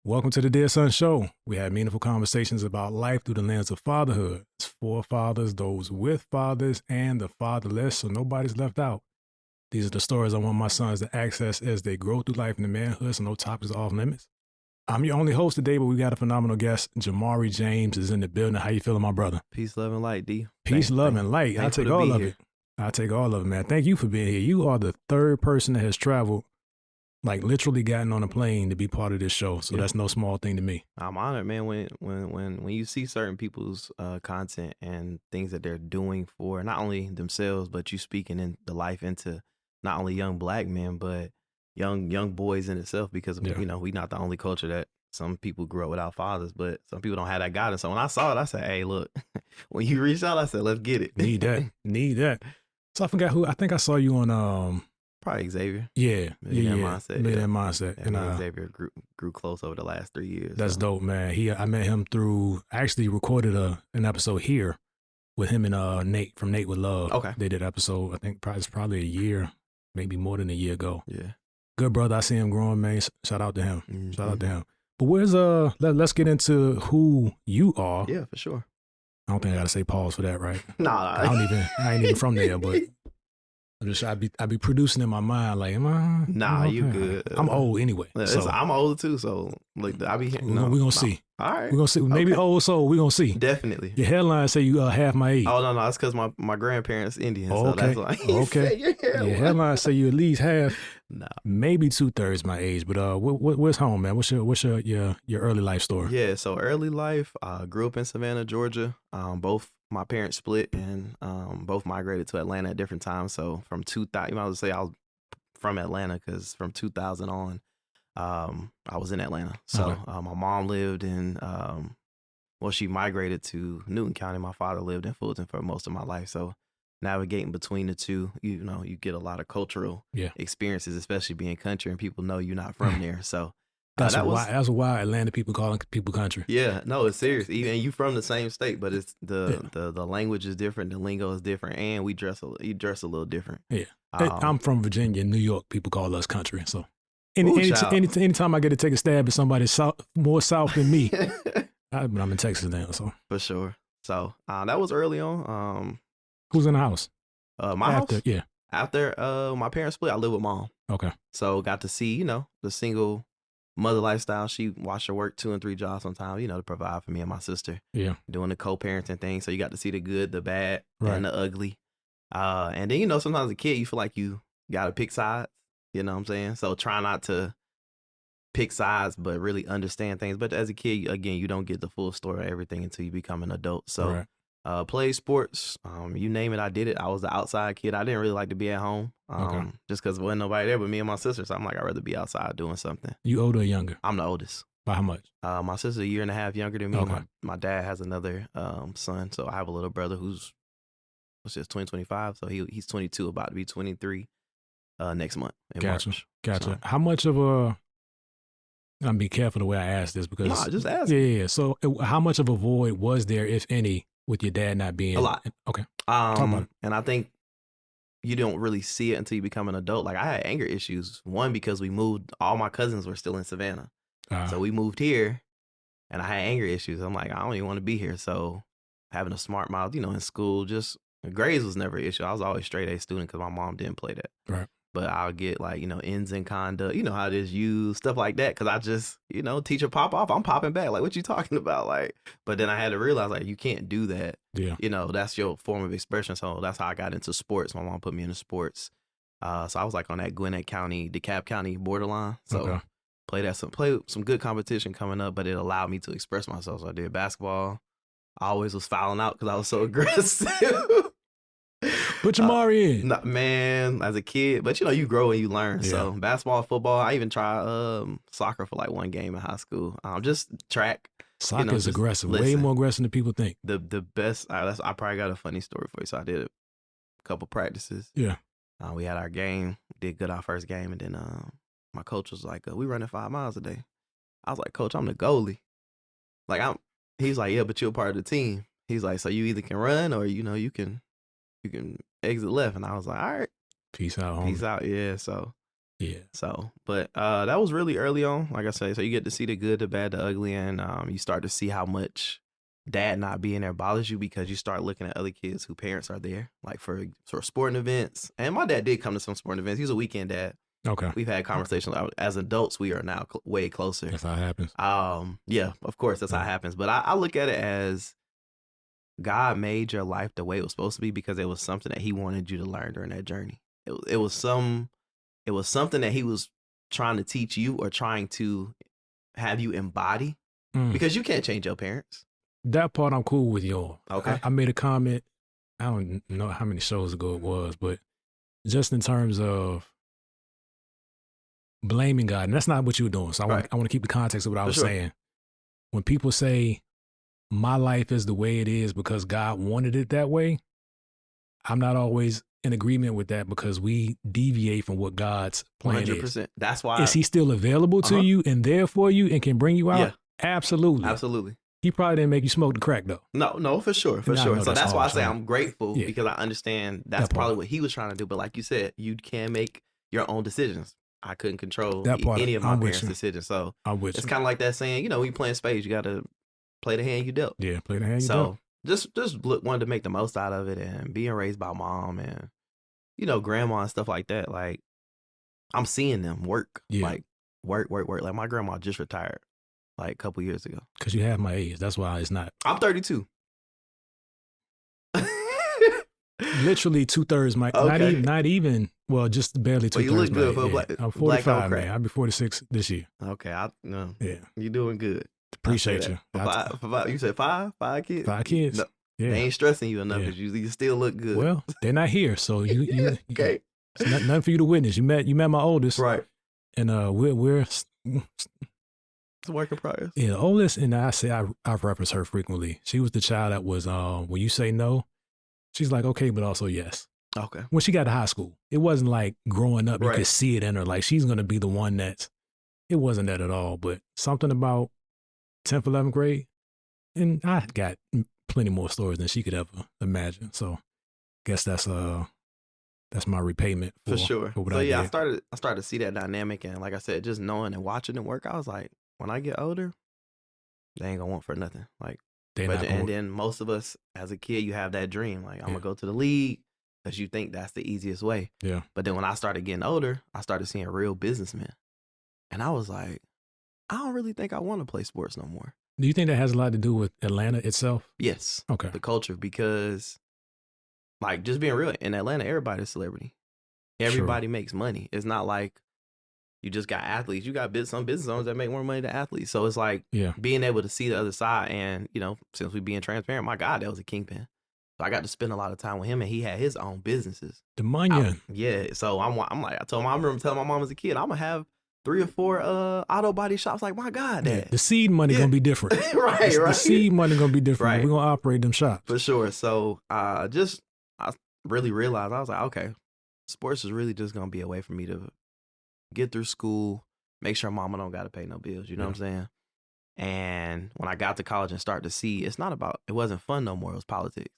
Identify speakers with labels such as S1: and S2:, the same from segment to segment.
S1: Welcome to the Dear Son Show. We have meaningful conversations about life through the lens of fatherhood. It's for fathers, those with fathers, and the fatherless, so nobody's left out. These are the stories I want my sons to access as they grow through life in the manhood, so no topics are off limits. I'm your only host today, but we got a phenomenal guest. Jamaree James is in the building. How you feeling, my brother?
S2: Peace, love, and light, D.
S1: Peace, love, and light. I'll take all of it. I'll take all of it, man. Thank you for being here. You are the third person that has traveled, like literally gotten on a plane to be part of this show. So that's no small thing to me.
S2: I'm honored, man. When you see certain people's content and things that they're doing for not only themselves, but you speaking in the life into not only young black men, but young boys in itself, because we not the only culture that some people grew up without fathers, but some people don't have that guidance. So when I saw it, I said, hey, look, when you reached out, I said, let's get it.
S1: Need that. So I forgot who, I think I saw you on,
S2: probably Xavier.
S1: Yeah.
S2: Mindset.
S1: Mindset.
S2: And Xavier grew close over the last 3 years.
S1: That's dope, man. I met him through, actually recorded an episode here with him and Nate from Nate with Love.
S2: Okay.
S1: They did an episode, I think it's probably a year, maybe more than a year ago.
S2: Yeah.
S1: Good brother. I see him growing, man. Shout out to him. Mm-hmm. Shout out to him. But where's let's get into who you are.
S2: Yeah, for sure.
S1: I don't think I gotta say pause for that, right?
S2: Nah.
S1: I ain't even from there, but I be producing in my mind like, am I?
S2: Nah, you good.
S1: I'm old anyway.
S2: So I'm older too, so like I be.
S1: We're gonna see.
S2: All right,
S1: we're gonna see. Maybe old soul. We're gonna see.
S2: Definitely.
S1: Your headline say you half my age.
S2: Oh no, that's because my grandparents Indian.
S1: Oh, okay.
S2: So that's
S1: okay. Your headline say you at least half.
S2: Nah.
S1: Maybe 2/3 my age. But where's home, man? What's your early life story?
S2: Yeah. So early life, grew up in Savannah, Georgia. Both my parents split and both migrated to Atlanta at different times. So from 2000, you might as well say I was from Atlanta because from 2000 on, I was in Atlanta. So
S1: okay.
S2: My mom lived in, she migrated to Newton County. My father lived in Fulton for most of my life. So navigating between the two, you get a lot of cultural experiences, especially being country and people know you're not from there. So
S1: that's why Atlanta people call people country.
S2: Yeah, no, it's serious. Even you from the same state, but it's the language is different, the lingo is different, and you dress a little different.
S1: Yeah, I'm from Virginia, New York. People call us country. So anytime I get to take a stab at somebody more south than me, I'm in Texas now. So
S2: for sure. So that was early on.
S1: Who's in the house?
S2: My house.
S1: Yeah.
S2: After my parents split, I lived with mom.
S1: Okay.
S2: So got to see the single mother lifestyle. She watched her work 2 and 3 jobs sometimes, to provide for me and my sister.
S1: Yeah.
S2: Doing the co-parenting thing. So you got to see the good, the bad,
S1: right.
S2: and the ugly. And then, sometimes as a kid, you feel like you got to pick sides. You know what I'm saying? So try not to pick sides, but really understand things. But as a kid, again, you don't get the full story of everything until you become an adult. So
S1: right.
S2: Played sports, you name it, I did it. I was the outside kid. I didn't really like to be at home, just because there wasn't nobody there but me and my sister. So I'm like, I'd rather be outside doing something.
S1: You older or younger?
S2: I'm the oldest.
S1: By how much?
S2: My sister's a year and a half younger than me.
S1: Okay.
S2: My dad has another son, so I have a little brother who's 2025, so he's 22, about to be 23 next month in March.
S1: Gotcha.
S2: So.
S1: How much of a... I'm be careful the way I ask this because...
S2: Nah, just ask.
S1: Yeah. So how much of a void was there, if any, with your dad not being...
S2: A lot.
S1: Okay. Talk about it.
S2: And I think you don't really see it until you become an adult. Like I had anger issues. One, because we moved, all my cousins were still in Savannah. So we moved here and I had anger issues. I'm like, I don't even want to be here. So having a smart mouth, in school, just grades was never an issue. I was always straight A student because my mom didn't play that.
S1: Right.
S2: But I'll get like, ends in conduct, how it is you, stuff like that. Cause I just, teacher pop off, I'm popping back. Like, what you talking about? Like, but then I had to realize like, you can't do that.
S1: Yeah.
S2: That's your form of expression. So that's how I got into sports. My mom put me into sports. So I was like on that Gwinnett County, DeKalb County borderline. So played some good competition coming up, but it allowed me to express myself. So I did basketball. I always was fouling out cause I was so aggressive.
S1: Put Jamari in.
S2: Man, as a kid, but you grow and you learn. Yeah. So basketball, football, I even tried soccer for like one game in high school. Just track.
S1: Soccer is aggressive, way more aggressive than people think.
S2: The best, I probably got a funny story for you. So I did a couple practices.
S1: Yeah.
S2: We had our game, did good our first game, and then my coach was like, we running 5 miles a day. I was like, Coach, I'm the goalie. Like he's like, yeah, but you're a part of the team. He's like, so you either can run or you can exit left. And I was like, all right.
S1: Peace out, homie.
S2: Peace out, yeah. So
S1: Yeah.
S2: So, but that was really early on, like I say. So you get to see the good, the bad, the ugly, and you start to see how much dad not being there bothers you because you start looking at other kids whose parents are there, like for sort of sporting events. And my dad did come to some sporting events. He was a weekend dad.
S1: Okay.
S2: We've had conversations. As adults, we are now way closer.
S1: That's how it happens.
S2: Yeah, of course, that's how it happens. But I look at it as God made your life the way it was supposed to be because it was something that He wanted you to learn during that journey. It was something that He was trying to teach you or trying to have you embody because you can't change your parents.
S1: That part I'm cool with, y'all.
S2: Okay.
S1: I made a comment, I don't know how many shows ago it was, but just in terms of blaming God, and that's not what you were doing. So I want to keep the context of what I was saying. When people say my life is the way it is because God wanted it that way, I'm not always in agreement with that because we deviate from what God's plan
S2: 100%.
S1: is.
S2: That's why.
S1: Is He still available to you and there for you and can bring you out?
S2: Yeah.
S1: Absolutely.
S2: Absolutely.
S1: He probably didn't make you smoke the crack though.
S2: No, for sure. So that's why I say I'm grateful because I understand that's probably what He was trying to do. But like you said, you can make your own decisions. I couldn't control any of my parents' decisions. So it's kind of like that saying, when you playing spades, you got to play the hand you dealt.
S1: Yeah, play the hand you dealt.
S2: So just wanted to make the most out of it, and being raised by mom and, grandma and stuff like that. Like, I'm seeing them work.
S1: Yeah.
S2: Like, work. Like, my grandma just retired like a couple years ago.
S1: Because you have my age. That's why it's not.
S2: I'm 32.
S1: Literally 2/3 my not even well, just barely 2/3.
S2: Well, you look good for a black.
S1: I'm 45, man. I'll be 46 this year.
S2: Okay, yeah, you're doing good.
S1: Appreciate you.
S2: You said five kids.
S1: 5 kids.
S2: No, they ain't stressing you enough because you still look good.
S1: Well, they're not here, so you
S2: okay.
S1: It's nothing for you to witness. You met my oldest,
S2: right?
S1: And we're
S2: it's a work in progress.
S1: Yeah, the oldest, and I reference her frequently. She was the child that was when you say no, she's like okay, but also yes.
S2: Okay.
S1: When she got to high school, it wasn't like growing up. You could see it in her, like she's gonna be the one that's. It wasn't that at all, but something about 10th, 11th grade, and I got plenty more stories than she could ever imagine. So, guess that's my repayment
S2: for sure.
S1: For what
S2: so
S1: I
S2: yeah,
S1: did.
S2: I started to see that dynamic, and like I said, just knowing and watching it work, I was like, when I get older, they ain't gonna want for nothing. Like, and then most of us as a kid, you have that dream, like I'm gonna go to the league because you think that's the easiest way.
S1: Yeah.
S2: But then when I started getting older, I started seeing real businessmen, and I was like, I don't really think I want to play sports no more.
S1: Do you think that has a lot to do with Atlanta itself?
S2: Yes.
S1: Okay.
S2: The culture, because like just being real, in Atlanta, everybody's a celebrity. Everybody makes money. It's not like you just got athletes. You got some business owners that make more money than athletes. So it's like being able to see the other side. And, since we being transparent, my God, that was a kingpin. So I got to spend a lot of time with him, and he had his own businesses.
S1: The money.
S2: Yeah. So I'm like, I remember telling my mom as a kid, I'm going to have 3 or 4 auto body shops. Like, my God, Dad.
S1: The seed money going to be different.
S2: right.
S1: The seed money going to be different.
S2: Right.
S1: We're going to operate them shops.
S2: For sure. So I really realized, I was like, okay, sports is really just going to be a way for me to get through school, make sure mama don't got to pay no bills. You know what I'm saying? And when I got to college and started to see, it wasn't fun no more. It was politics.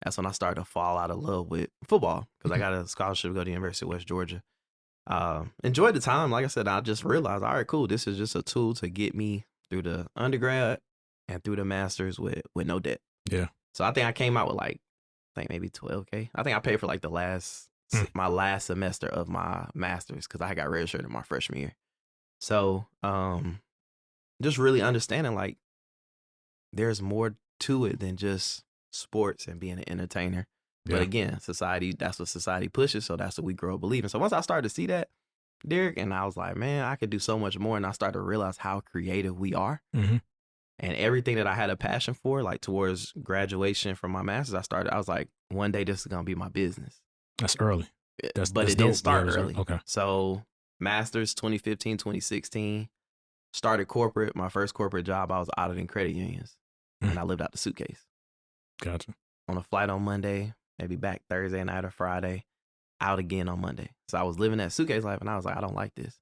S2: That's when I started to fall out of love with football because I got a scholarship to go to the University of West Georgia. Enjoyed the time. Like I said, I just realized, all right, cool. This is just a tool to get me through the undergrad and through the master's with no debt.
S1: Yeah.
S2: So I think I came out with maybe $12K. I think I paid for my last semester of my master's because I got registered in my freshman year. So just really understanding like there's more to it than just sports and being an entertainer. Yeah. But again, that's what society pushes. So that's what we grow up believing. So once I started to see that, Derek, and I was like, man, I could do so much more. And I started to realize how creative we are.
S1: Mm-hmm.
S2: And everything that I had a passion for, like towards graduation from my master's, I was like, one day this is going to be my business.
S1: That's early.
S2: But it didn't start early.
S1: Okay.
S2: So master's 2015, 2016, started corporate. My first corporate job, I was auditing credit unions. And I lived out the suitcase.
S1: Gotcha.
S2: On a flight on Monday, maybe back Thursday night or Friday, out again on Monday. So I was living that suitcase life, and I was like, I don't like this.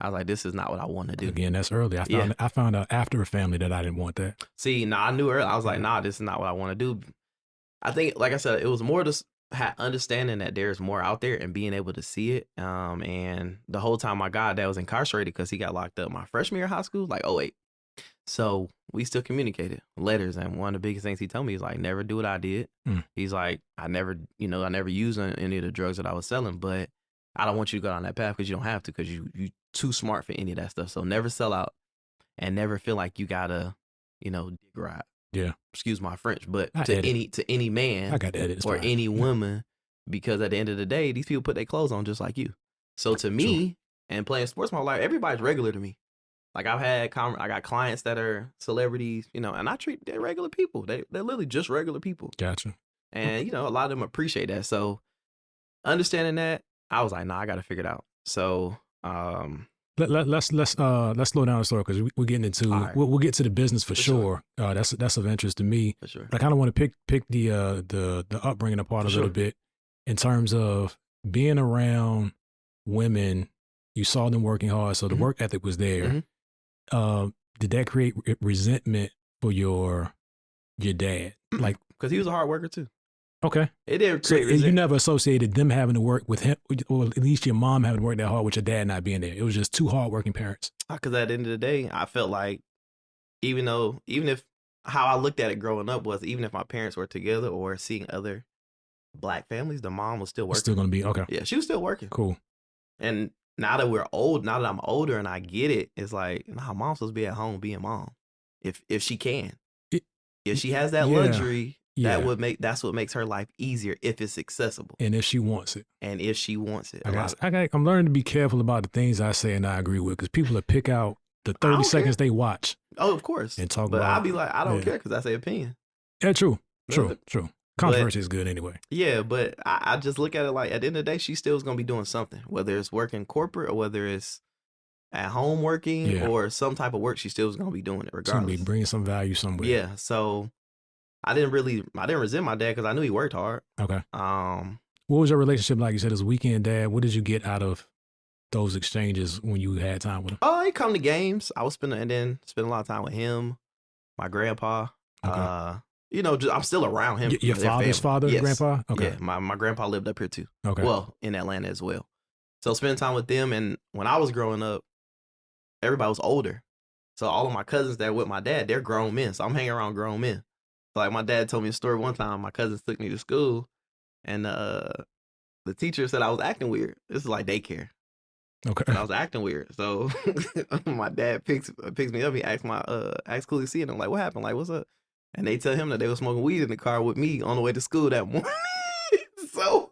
S2: I was like, this is not what I want to do.
S1: Again, that's early. I found out after a family that I didn't want that.
S2: See, I knew early. I was like, this is not what I want to do. I think, like I said, it was more understanding that there's more out there and being able to see it. And the whole time my god dad was incarcerated because he got locked up my freshman year of high school, like '08. So we still communicated letters, and one of the biggest things he told me is like, never do what I did. He's like, I never used any of the drugs that I was selling, but I don't want you to go down that path because you don't have to, because you too smart for any of that stuff. So never sell out, and never feel like you gotta, dig right.
S1: Yeah.
S2: Excuse my French, but to any man
S1: I got that. It's
S2: or
S1: fine.
S2: any woman, because at the end of the day, these people put their clothes on just like you. So to me, and playing sports my whole life, everybody's regular to me. Like I got clients that are celebrities, and I treat they're regular people. They're literally just regular people.
S1: Gotcha.
S2: And a lot of them appreciate that. So understanding that, I was like, nah, I got to figure it out. So
S1: let's slow down the story, because we're getting into we'll get to the business for sure. That's of interest to me.
S2: For sure.
S1: But I kind of want to pick the upbringing apart a little bit, in terms of being around women. You saw them working hard, so the work ethic was there. Did that create resentment for your dad? Like,
S2: because he was a hard worker too.
S1: Okay.
S2: It didn't create resentment.
S1: You never associated them having to work with him, or at least your mom having to work that hard with your dad not being there. It was just two hardworking parents.
S2: Because at the end of the day, I felt like even if how I looked at it growing up was, even if my parents were together or seeing other black families, the mom was still working.
S1: Still going to be, okay.
S2: Yeah, she was still working.
S1: Cool.
S2: And now that I'm older and I get it, it's like, nah, mom's supposed to be at home being mom. If she can. If she has that luxury, that's what makes her life easier, if it's accessible.
S1: And if she wants it.
S2: I'm
S1: learning to be careful about the things I say and I agree with, because people will pick out the 30 seconds they watch.
S2: Oh, of course.
S1: And talk
S2: but
S1: about.
S2: I'll be like, I don't care, because that's their opinion.
S1: Yeah, true. Controversy is good anyway.
S2: Yeah, but I just look at it like, at the end of the day, she still is going to be doing something, whether it's working corporate or whether it's at home working or some type of work, she still is going to be doing it regardless.
S1: She's going to be bringing some value somewhere.
S2: Yeah, so I didn't resent my dad, because I knew he worked hard.
S1: Okay. What was your relationship like? You said as a weekend dad. What did you get out of those exchanges when you had time with him?
S2: Oh, he'd come to games. I was spend a lot of time with him, my grandpa.
S1: Okay.
S2: I'm still around him.
S1: Your father's father, yes. Grandpa? Okay.
S2: Yeah, my grandpa lived up here too.
S1: Okay.
S2: Well, in Atlanta as well. So spending time with them, and when I was growing up, everybody was older. So all of my cousins that with my dad, they're grown men. So I'm hanging around grown men. Like my dad told me a story one time. My cousins took me to school, and the teacher said I was acting weird. This is like daycare.
S1: Okay.
S2: And I was acting weird. So my dad picks me up. He asks Cooley C, and I'm like, what happened? Like, what's up? And they tell him that they were smoking weed in the car with me on the way to school that morning. so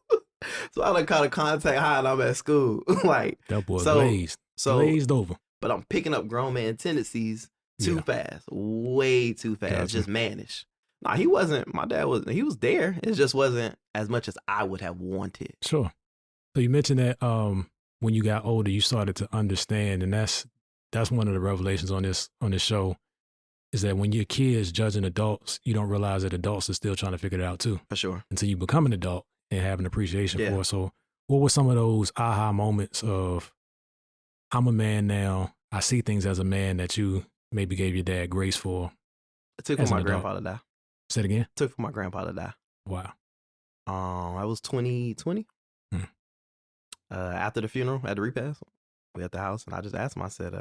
S2: I done caught a contact high, and I'm at school. Like,
S1: that boy glazed over.
S2: But I'm picking up grown man tendencies too fast, way too fast,
S1: Gotcha.
S2: just mannish. Nah, he wasn't. My dad he was there. It just wasn't as much as I would have wanted.
S1: Sure. So you mentioned that when you got older, you started to understand, and that's one of the revelations on this show, is that when you're kids judging adults, you don't realize that adults are still trying to figure it out too.
S2: For sure.
S1: Until you become an adult and have an appreciation for it. So what were some of those aha moments of, I'm a man now, I see things as a man, that you maybe gave your dad grace for?
S2: It took for my grandpa to die.
S1: Say it again?
S2: It took for my grandpa to die.
S1: Wow.
S2: I was 2020. After the funeral, at the repast, we at the house, and I just asked him, I said,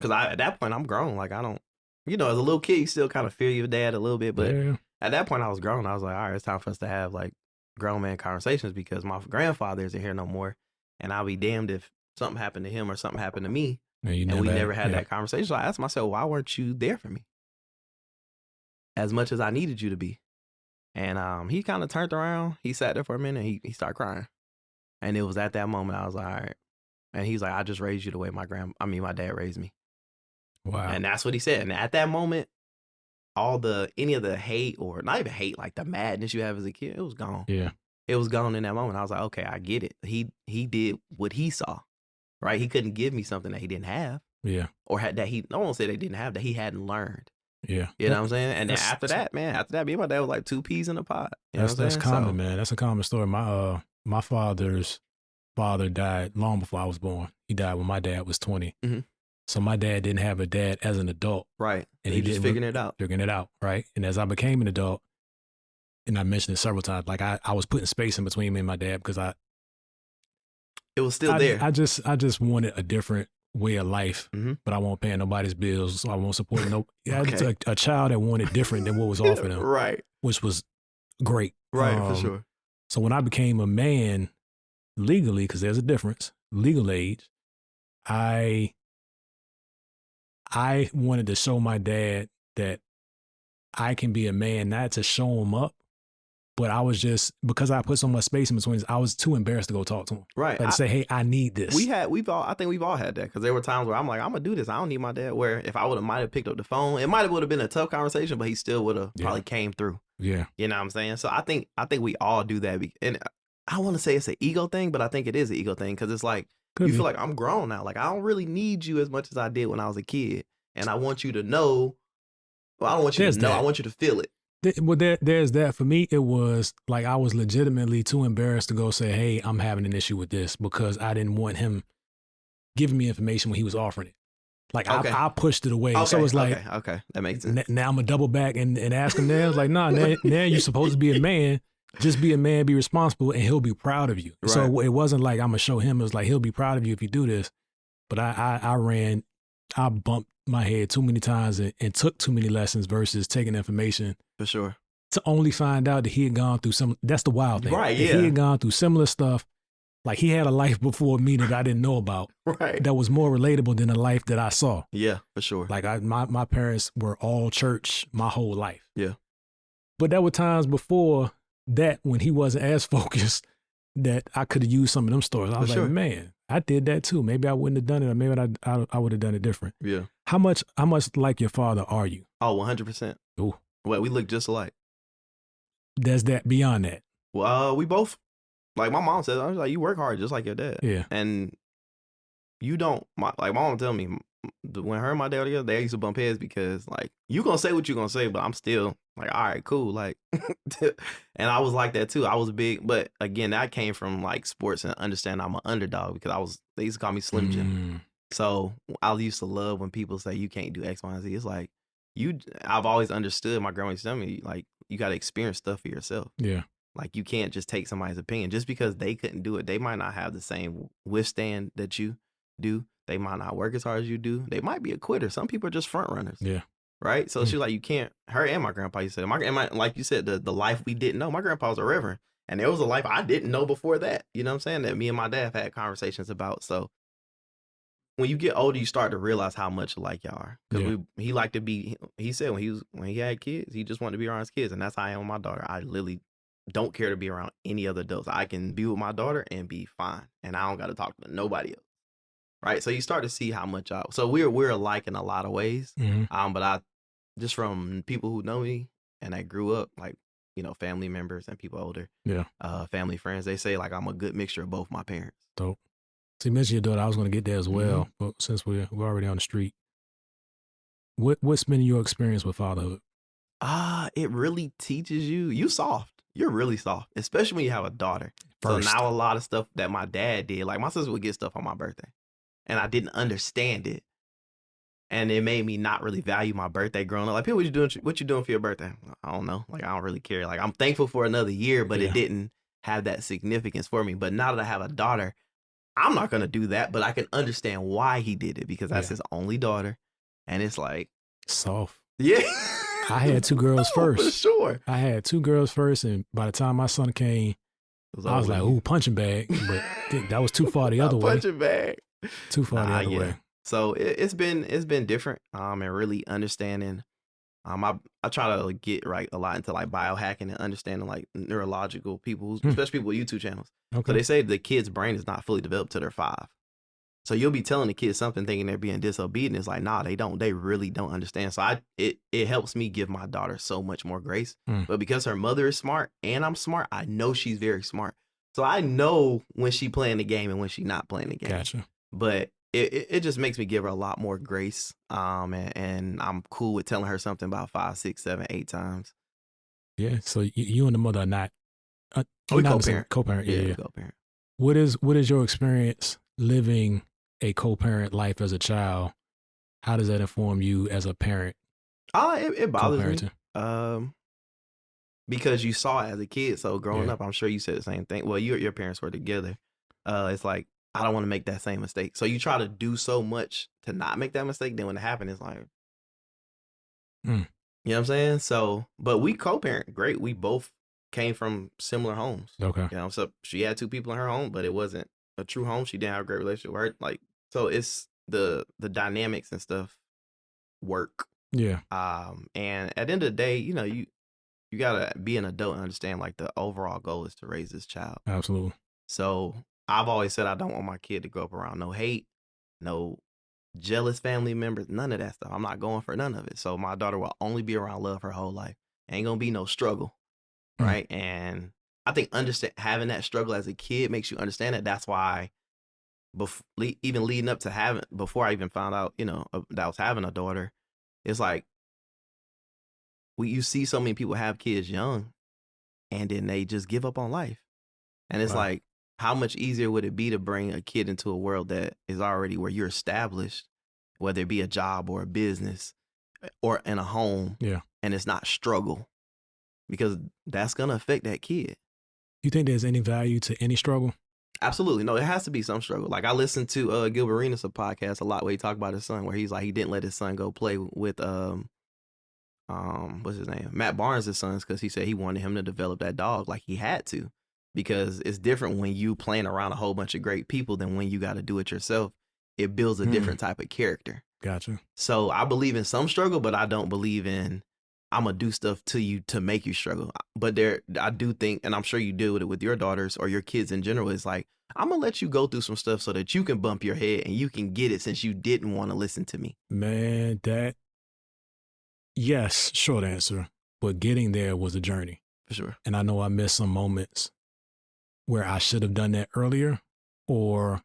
S2: because at that point, I'm grown. Like, I don't, as a little kid, you still kind of fear your dad a little bit. But at that point, I was grown. I was like, all right, it's time for us to have, like, grown man conversations, because my grandfather isn't here no more. And I'll be damned if something happened to him or something happened to me. And we never had that conversation. So I asked myself, why weren't you there for me as much as I needed you to be? And he kind of turned around. He sat there for a minute, and he started crying. And it was at that moment I was like, all right. And he's like, I just raised you the way my dad raised me.
S1: Wow.
S2: And that's what he said. And at that moment, any of the hate, or not even hate, like the madness you have as a kid, it was gone.
S1: Yeah.
S2: It was gone in that moment. I was like, okay, I get it. He did what he saw, right? He couldn't give me something that he didn't have.
S1: Yeah.
S2: Or I won't say they didn't have, that he hadn't learned.
S1: Yeah.
S2: You know what I'm saying? And then after that, me and my dad was like two peas in a pot.
S1: That's common, man. That's a common story. My father's father died long before I was born. He died when my dad was 20.
S2: Mm-hmm.
S1: So my dad didn't have a dad as an adult.
S2: Right.
S1: And he
S2: just
S1: didn't
S2: figuring it out.
S1: Right. And as I became an adult, and I mentioned it several times, like I was putting space in between me and my dad because
S2: It was still there.
S1: I just wanted a different way of life,
S2: Mm-hmm.
S1: but I won't pay nobody's bills, so I won't support no. Yeah,
S2: Okay.
S1: it's a child that wanted different than what was offered him,
S2: Right.
S1: which was great.
S2: Right, for sure.
S1: So when I became a man legally, because there's a difference, legal age, I wanted to show my dad that I can be a man, not to show him up, but I was just, because I put so much space in between, I was too embarrassed to go talk to him.
S2: Right.
S1: Like to say, hey, I need this.
S2: I think we've all had that, because there were times where I'm like, I'm gonna do this. I don't need my dad. Where if I might have picked up the phone, it would have been a tough conversation, but he still would have probably came through.
S1: Yeah.
S2: You know what I'm saying? So I think we all do that, and I don't want to say it's an ego thing, but I think it is an ego thing, because it's like you feel like I'm grown now. Like I don't really need you as much as I did when I was a kid, and I want you to know. Well, I don't want you to know. I want you to feel it.
S1: Well, there's that. For me, it was like I was legitimately too embarrassed to go say, hey, I'm having an issue with this, because I didn't want him giving me information when he was offering it. Like I pushed it away. So it's like,
S2: okay, that makes sense.
S1: Now I'm gonna double back and ask him now. It's like, nah, now you're supposed to be a man. Just be a man, be responsible, and he'll be proud of you. Right. So it wasn't like I'm gonna show him. It was like, he'll be proud of you if you do this. But I bumped my head too many times and took too many lessons versus taking information.
S2: For sure.
S1: To only find out that he had gone through that's the wild thing.
S2: Right,
S1: yeah. He had gone through similar stuff. Like he had a life before me that I didn't know about.
S2: Right.
S1: That was more relatable than the life that I saw.
S2: Yeah, for sure.
S1: Like my parents were all church my whole life.
S2: Yeah.
S1: But there were times before that when he wasn't as focused that I could have used some of them stories. I was like, man, I did that too. Maybe I wouldn't have done it, or maybe I would have done it different.
S2: Yeah.
S1: How much like your father are you?
S2: Oh, 100%.
S1: Ooh.
S2: Well, we look just alike.
S1: There's that beyond that.
S2: Well, we both, like my mom said, I was like, you work hard just like your dad.
S1: Yeah.
S2: And you don't, like my mom tell me, when her and my dad were together, they used to bump heads because like, you gonna say what you gonna say, but I'm still like, all right, cool. Like, and I was like that too. I was big, but again, that came from like sports and understanding I'm an underdog, because they used to call me Slim Jim. So I used to love when people say you can't do X, Y, and Z. It's like, I've always understood, my grandma used to tell me, like, you got to experience stuff for yourself.
S1: Yeah.
S2: Like, you can't just take somebody's opinion. Just because they couldn't do it, they might not have the same withstand that you do. They might not work as hard as you do. They might be a quitter. Some people are just front runners.
S1: Yeah.
S2: Right? So she's like, you can't, her and my grandpa used to say, like you said, the life we didn't know. My grandpa was a reverend, and there was a life I didn't know before that. You know what I'm saying? That me and my dad have had conversations about. So when you get older, you start to realize how much alike y'all are. Because he liked to be, he said when he had kids, he just wanted to be around his kids. And that's how I am with my daughter. I literally don't care to be around any other adults. I can be with my daughter and be fine. And I don't got to talk to nobody else. Right? So you start to see how much so we're alike in a lot of ways.
S1: Mm-hmm.
S2: But I, just from people who know me and that grew up, like, you know, family members and people older. Yeah. Family friends, they say like I'm a good mixture of both my parents.
S1: Dope. So you mentioned your daughter. I was going to get there as well, but since we're already on the street, what's been your experience with fatherhood?
S2: It really teaches you. You soft. You're really soft, especially when you have a daughter. First. So now a lot of stuff that my dad did, like my sister would get stuff on my birthday, and I didn't understand it, and it made me not really value my birthday growing up. Like, people, what you doing for your birthday? I don't know. Like, I don't really care. Like, I'm thankful for another year, but it didn't have that significance for me. But now that I have a daughter, I'm not going to do that, but I can understand why he did it, because that's his only daughter. And it's like,
S1: soft.
S2: Yeah.
S1: I had two girls first.
S2: For sure.
S1: I had two girls first. And by the time my son came, I was like, ooh, punching bag. But that was too far the other way.
S2: Punching bag.
S1: Too far the other way.
S2: So it's been different. And really understanding. I try to get a lot into like biohacking and understanding like neurological people, especially people with YouTube channels. Okay. So they say the kid's brain is not fully developed till they're 5. So you'll be telling the kids something thinking they're being disobedient. It's like, nah, they don't. They really don't understand. So it helps me give my daughter so much more grace. But because her mother is smart and I'm smart, I know she's very smart. So I know when she playing the game and when she not playing the game.
S1: Gotcha.
S2: But it just makes me give her a lot more grace. And I'm cool with telling her something about 5, 6, 7, 8 times.
S1: Yeah. So you and the mother are not.
S2: We co-parent.
S1: Co-parent. Yeah.
S2: Co-parent.
S1: What is your experience living a co-parent life as a child? How does that inform you as a parent?
S2: It bothers me. because you saw it as a kid. So growing
S1: Yeah.
S2: up, I'm sure you said the same thing. Well, your parents were together. It's like, I don't want to make that same mistake. So you try to do so much to not make that mistake. Then when it happens, it's like,
S1: Mm.
S2: you know what I'm saying? So, but we co-parent. Great. We both came from similar homes.
S1: Okay.
S2: You know, so she had two people in her home, but it wasn't a true home. She didn't have a great relationship with her. Like, so it's the dynamics and stuff work.
S1: Yeah.
S2: And at the end of the day, you know, you gotta be an adult and understand like the overall goal is to raise this child.
S1: Absolutely.
S2: So I've always said I don't want my kid to grow up around no hate, no jealous family members, none of that stuff. I'm not going for none of it. So my daughter will only be around love her whole life. Ain't gonna be no struggle, right? And I think having that struggle as a kid makes you understand that. That's why, even leading up to before I even found out, you know, that I was having a daughter, it's like you see so many people have kids young, and then they just give up on life, and it's
S1: Wow.
S2: like, how much easier would it be to bring a kid into a world that is already where you're established, whether it be a job or a business or in a home,
S1: Yeah.
S2: and it's not struggle, because that's going to affect that kid.
S1: You think there's any value to any struggle?
S2: Absolutely. No, it has to be some struggle. Like I listened to Gilbert Arenas' podcast a lot where he talked about his son, where he's like, he didn't let his son go play with, what's his name? Matt Barnes' sons, because he said he wanted him to develop that dog like he had to, because it's different when you playing around a whole bunch of great people than when you got to do it yourself. It builds a different type of character.
S1: Gotcha.
S2: So I believe in some struggle, but I don't believe in I'm gonna do stuff to you to make you struggle. But I do think, and I'm sure you deal with it with your daughters or your kids in general, it's like, I'm gonna let you go through some stuff so that you can bump your head and you can get it, since you didn't want to listen to me.
S1: Man, yes, short answer. But getting there was a journey.
S2: For sure.
S1: And I know I missed some moments where I should have done that earlier. Or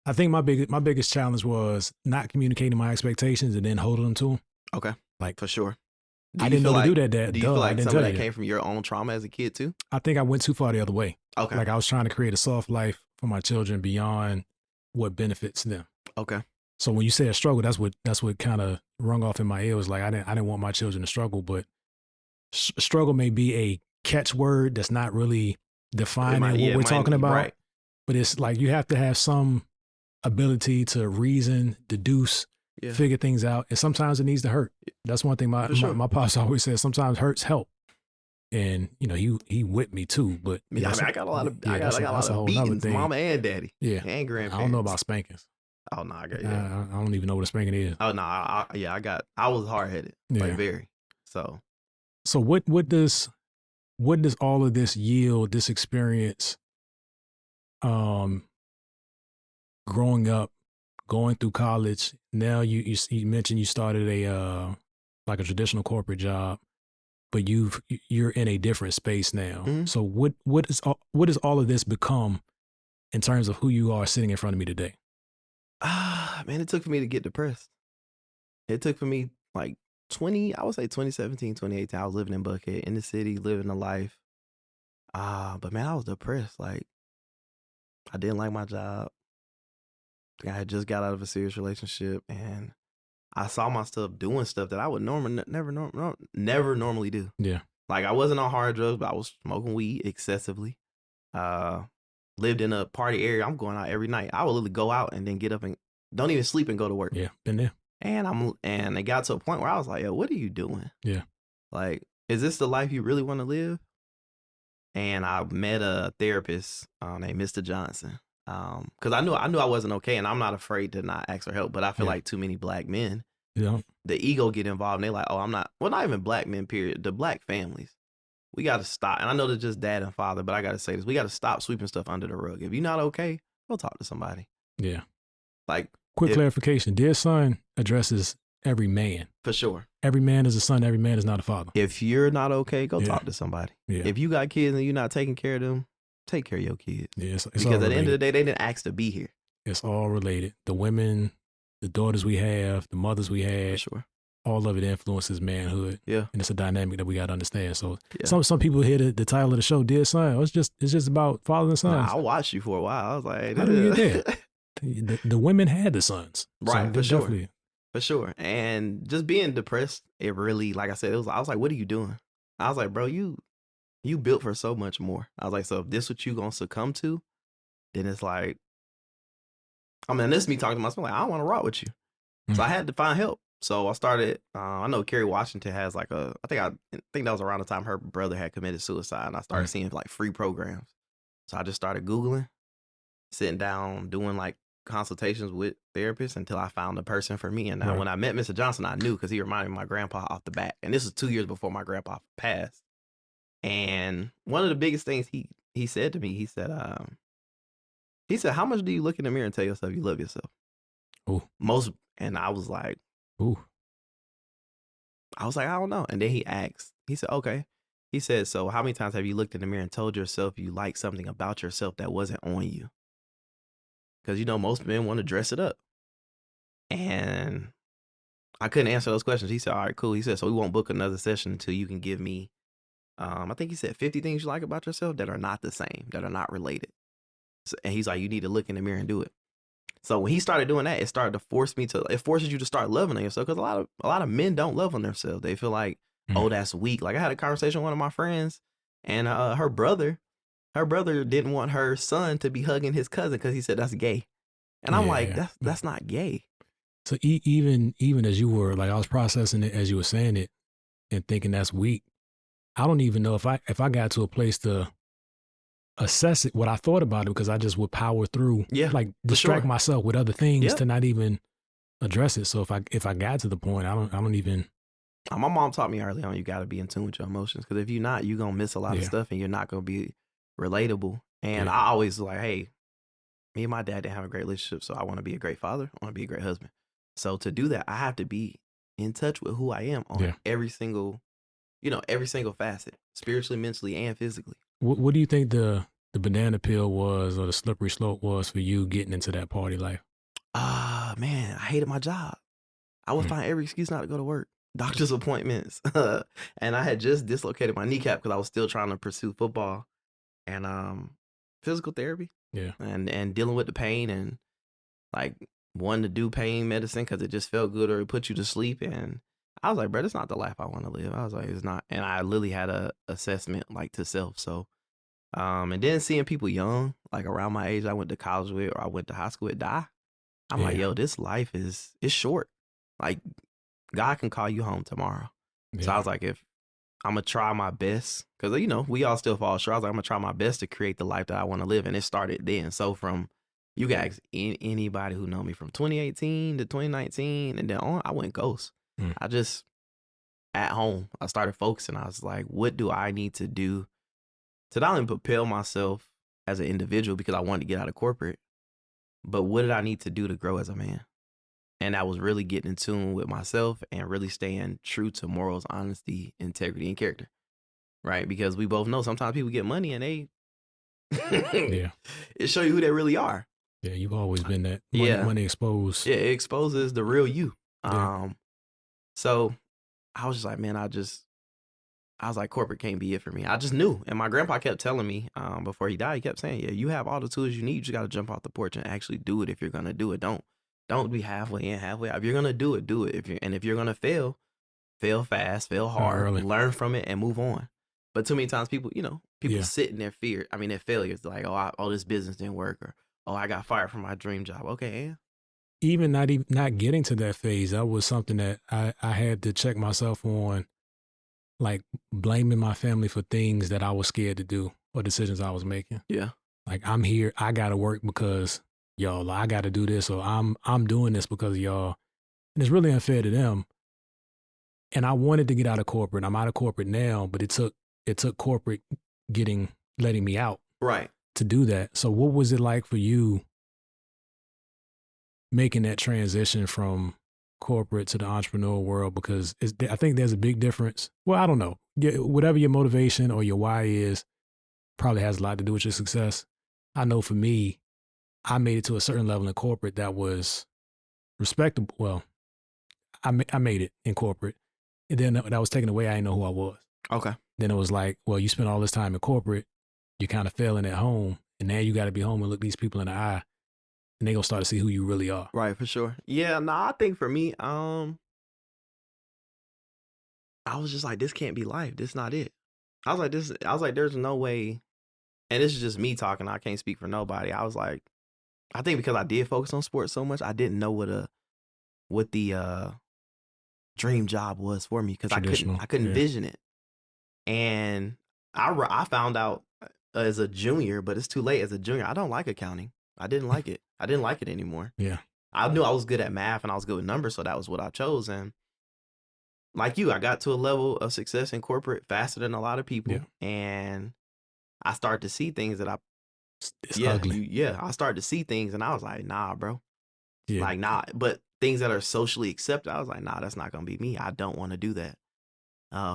S1: I think my biggest challenge was not communicating my expectations and then holding them to them.
S2: Okay.
S1: Like,
S2: for sure.
S1: I didn't know to do that.
S2: Do you feel like
S1: some
S2: some of that came from your own trauma as a kid too?
S1: I think I went too far the other way.
S2: Okay.
S1: Like I was trying to create a soft life for my children beyond what benefits them.
S2: Okay.
S1: So when you say a struggle, that's what kind of rung off in my ear. Was like I didn't want my children to struggle, but struggle may be a catchword that's not really defining what we're talking about.
S2: Right.
S1: But it's like you have to have some ability to reason, deduce, figure things out, and sometimes it needs to hurt. That's one thing my pops always says. Sometimes hurts help, and you know he whipped me too. But
S2: I got a lot of beatings, mama and daddy.
S1: Yeah,
S2: and grandparents.
S1: I don't know about spankings.
S2: Oh no, I
S1: don't even know what a spanking is.
S2: Oh no, I was hard headed, like very.
S1: So what does all of this yield? This experience, growing up, going through college. Now you mentioned you started a like a traditional corporate job, but you're in a different space now.
S2: Mm-hmm.
S1: So what does all of this become in terms of who you are sitting in front of me today?
S2: Man, it took for me to get depressed. It took for me like 2017, 2018. I was living in Buckhead in the city, living a life. But man, I was depressed. Like I didn't like my job. I had just got out of a serious relationship, and I saw myself doing stuff that I would never normally do.
S1: Yeah.
S2: Like I wasn't on hard drugs, but I was smoking weed excessively. Lived in a party area. I'm going out every night. I would literally go out and then get up and don't even sleep and go to work.
S1: Yeah, been there.
S2: And it got to a point where I was like, yo, what are you doing?
S1: Yeah.
S2: Like, is this the life you really want to live? And I met a therapist named Mr. Johnson. Because I knew I wasn't okay, and I'm not afraid to not ask for help. But I feel like too many black men, the ego get involved, and they're like, oh, I'm not. Well, not even black men. Period. The black families, we got to stop. And I know they're just dad and father, but I got to say this: we got to stop sweeping stuff under the rug. If you're not okay, go talk to somebody.
S1: Yeah.
S2: Like,
S1: quick clarification: Dear Son addresses every man.
S2: For sure.
S1: Every man is a son. Every man is not a father.
S2: If you're not okay, go talk to somebody.
S1: Yeah.
S2: If you got kids and you're not taking care of them, take care of your kids.
S1: Yeah, it's
S2: because at the end of the day, they didn't ask to be here.
S1: It's all related. The women, the daughters we have, the mothers we had,
S2: For sure.
S1: all of it influences manhood.
S2: Yeah.
S1: And it's a dynamic that we got to understand. So some people hear the title of the show, Dear Son. It's just about fathers and sons.
S2: I watched you for a while. I was like,
S1: how do we get there? the women had the sons.
S2: Right,
S1: so
S2: for sure.
S1: Definitely.
S2: For sure. And just being depressed, it really, like I said, I was like, what are you doing? I was like, bro, you you built for so much more. I was like, so if this what you gonna succumb to, then it's like, I mean, this is me talking to myself, like, I don't want to rock with you. So I had to find help. So I started, I know Kerry Washington has like I think that was around the time her brother had committed suicide. And I started seeing like free programs. So I just started Googling, sitting down, doing like consultations with therapists until I found a person for me. And now when I met Mr. Johnson, I knew because he reminded me of my grandpa off the bat. And this was 2 years before my grandpa passed. And one of the biggest things he said to me, he said, how much do you look in the mirror and tell yourself you love yourself?
S1: Ooh.
S2: And I was like,
S1: ooh.
S2: I don't know. And then he asked, he said, okay. He said, so how many times have you looked in the mirror and told yourself you like something about yourself that wasn't on you? Because, you know, most men want to dress it up. And I couldn't answer those questions. He said, all right, cool. He said, so we won't book another session until you can give me, I think he said 50 things you like about yourself that are not the same, that are not related. So, and he's like, you need to look in the mirror and do it. So when he started doing that, it started to it forces you to start loving on yourself. Because a lot of men don't love on themselves. They feel like, oh, that's weak. Like I had a conversation with one of my friends, and her brother didn't want her son to be hugging his cousin because he said that's gay. And I'm like, that's not gay.
S1: So even as you were like, I was processing it as you were saying it and thinking that's weak. I don't even know if I got to a place to assess it, what I thought about it, because I just would power through, like distract myself with other things to not even address it. So if I got to the point, I don't even.
S2: My mom taught me early on, you got to be in tune with your emotions, because if you're not, you're gonna miss a lot of stuff, and you're not gonna be relatable. And I always was like, hey, me and my dad didn't have a great relationship, so I want to be a great father. I want to be a great husband. So to do that, I have to be in touch with who I am on every single facet, spiritually, mentally, and physically.
S1: What do you think the banana peel was, or the slippery slope was for you getting into that party life?
S2: Man, I hated my job. I would find every excuse not to go to work. Doctor's appointments. And I had just dislocated my kneecap because I was still trying to pursue football and physical therapy.
S1: Yeah.
S2: And dealing with the pain and like wanting to do pain medicine because it just felt good or it put you to sleep. And I was like, bro, that's not the life I want to live. I was like, it's not. And I literally had a assessment like to self. So, and then seeing people young, like around my age, I went to college with or I went to high school with, die. I'm like, yo, this life is short. Like God can call you home tomorrow. Yeah. So I was like, if I'm going to try my best, because, you know, we all still fall short. I was like, I'm going to try my best to create the life that I want to live. And it started then. So from, you guys, anybody who know me from 2018 to 2019 and then on, I went ghost. I just, at home, I started focusing. I was like, what do I need to do to not only propel myself as an individual because I wanted to get out of corporate, but what did I need to do to grow as a man? And I was really getting in tune with myself and really staying true to morals, honesty, integrity, and character. Right? Because we both know sometimes people get money and they it show you who they really are.
S1: Yeah, you've always been that. Money exposed.
S2: Yeah, it exposes the real you. So I was just like, man, I was like, corporate can't be it for me. I just knew. And my grandpa kept telling me before he died, he kept saying, yeah, you have all the tools you need. You just got to jump off the porch and actually do it if you're going to do it. Don't be halfway in, halfway out. If you're going to do it, do it. If you're going to fail fast, fail hard, learn from it and move on. But too many times people sit in their fear. I mean, their failures, like, oh, this business didn't work, or, oh, I got fired from my dream job. Okay, and?
S1: Even not getting to that phase, that was something that I had to check myself on, like blaming my family for things that I was scared to do or decisions I was making.
S2: Yeah.
S1: Like, I'm here, I got to work because y'all, I got to do this, or I'm doing this because of y'all. And it's really unfair to them. And I wanted to get out of corporate. I'm out of corporate now, but it took corporate letting me out.
S2: Right.
S1: To do that. So what was it like for you making that transition from corporate to the entrepreneur world? Because I think there's a big difference. Well, I don't know. Whatever your motivation or your why is, probably has a lot to do with your success. I know for me, I made it to a certain level in corporate that was respectable. Well, I made it in corporate. And then that was taken away. I didn't know who I was.
S2: Okay.
S1: Then it was like, well, you spent all this time in corporate, you're kind of failing at home, and now you got to be home and look these people in the eye, and they gonna start to see who you really are.
S2: Right, for sure. Yeah, no, I think for me, I was just like, this can't be life. This not it. I was like, there's no way, and this is just me talking. I can't speak for nobody. I was like, I think because I did focus on sports so much, I didn't know what the dream job was for me because
S1: Traditional.
S2: I couldn't
S1: Yeah.
S2: vision it. And I found out as a junior, but it's too late. As a junior, I don't like accounting. I didn't like it. I didn't like it anymore.
S1: Yeah.
S2: I knew I was good at math and I was good with numbers, so that was what I chose. And like you, I got to a level of success in corporate faster than a lot of
S1: Yeah.
S2: people, and I started to see things that
S1: It's ugly.
S2: I started to see things, and I was like, nah, bro,
S1: Yeah.
S2: like nah. But things that are socially accepted, I was like, nah, that's not gonna be me. I don't want to do that.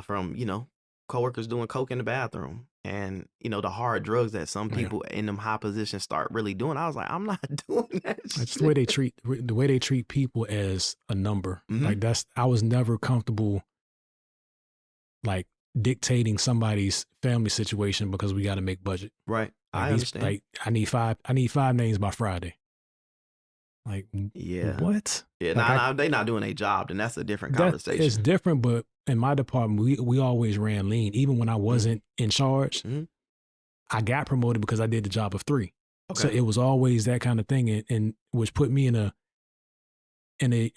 S2: From coworkers doing coke in the bathroom, and the hard drugs that some
S1: Yeah.
S2: people in them high positions start really doing. I was like, I'm not doing that
S1: It's
S2: shit.
S1: the way they treat people as a number.
S2: Mhm.
S1: Like I was never comfortable like dictating somebody's family situation because we got to make budget.
S2: Right.
S1: Like
S2: I understand.
S1: I need five names by Friday. Like
S2: Yeah.
S1: what?
S2: Yeah.
S1: Like
S2: Nah, they not doing a job, then that's a different
S1: that is
S2: conversation.
S1: different, but in my department, we always ran lean. Even when I wasn't in charge,
S2: Mhm.
S1: I got promoted because I did the job of 3. So
S2: Okay.
S1: it was always that kind of thing, and which put me in a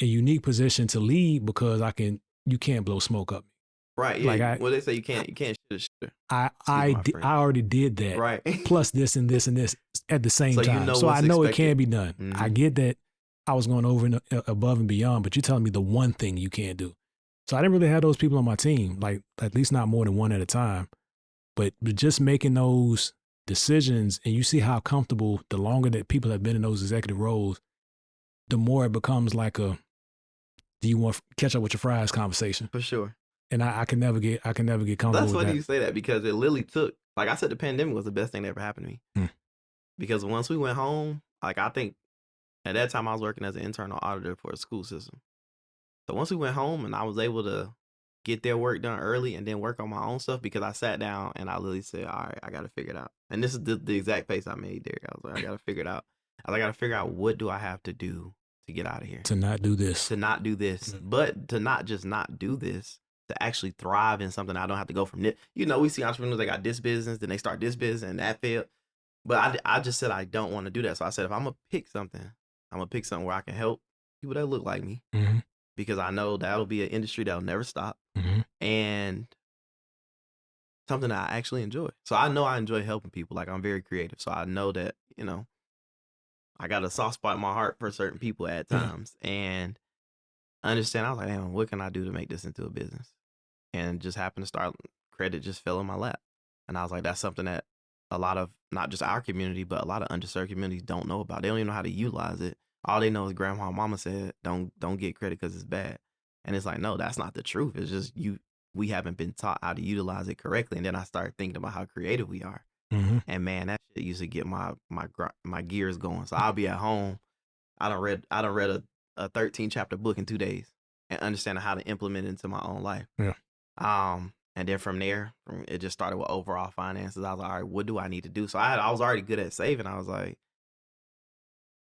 S1: unique position to lead because you can't blow smoke up me.
S2: Right.
S1: Like
S2: Yeah. Well, they say you can't shit a shitter. Excuse my French.
S1: I already did that.
S2: Right.
S1: Plus this and this and this at the same
S2: So you
S1: time.
S2: know
S1: So I
S2: what's
S1: know it
S2: expected.
S1: can be done. I
S2: Mhm.
S1: get that I was going over and above and beyond, but you're telling me the one thing you can't do. So I didn't really have those people on my team, like at least not more than one at a time. But just making those decisions, and you see how comfortable the longer that people have been in those executive roles, the more it becomes like a do you want to catch up with your fries conversation.
S2: For sure.
S1: And I can never get comfortable
S2: That's
S1: with
S2: funny
S1: that.
S2: you say that because it literally took, like I said, the pandemic was the best thing that ever happened to me.
S1: Mm.
S2: Because once we went home, like I think at that time I was working as an internal auditor for a school system. So once we went home and I was able to get their work done early and then work on my own stuff, because I sat down and I literally said, all right, I got to figure it out. And this is the exact face I made, Derek. I was like, I got to figure it out. I got to figure out, what do I have to do to get out of here?
S1: To not do this.
S2: To not do this, but to not just not do this, to actually thrive in something I don't have to go from it. We see entrepreneurs, they got this business, then they start this business and that failed. But I just said I don't want to do that. So I said, if I'm going to pick something, I'm going to pick something where I can help people that look like me,
S1: Mm-hmm.
S2: because I know that'll be an industry that'll never stop,
S1: Mm-hmm.
S2: and something that I actually enjoy. So I know I enjoy helping people. Like, I'm very creative. So I know that, I got a soft spot in my heart for certain people at times. And I understand. I was like, damn, what can I do to make this into a business? And just happened to start, credit just fell in my lap. And I was like, that's something that a lot of, not just our community, but a lot of underserved communities don't know about. They don't even know how to utilize it. All they know is grandma and mama said, don't get credit because it's bad. And it's like, no, that's not the truth. It's just we haven't been taught how to utilize it correctly. And then I started thinking about how creative we are.
S1: Mm-hmm.
S2: And man, that shit used to get my gears going. So I'll be at home. I done read a 13 chapter book in 2 days and understanding how to implement it into my own life.
S1: Yeah.
S2: And then from there, it just started with overall finances. I was like, all right, what do I need to do? So I was already good at saving. I was like,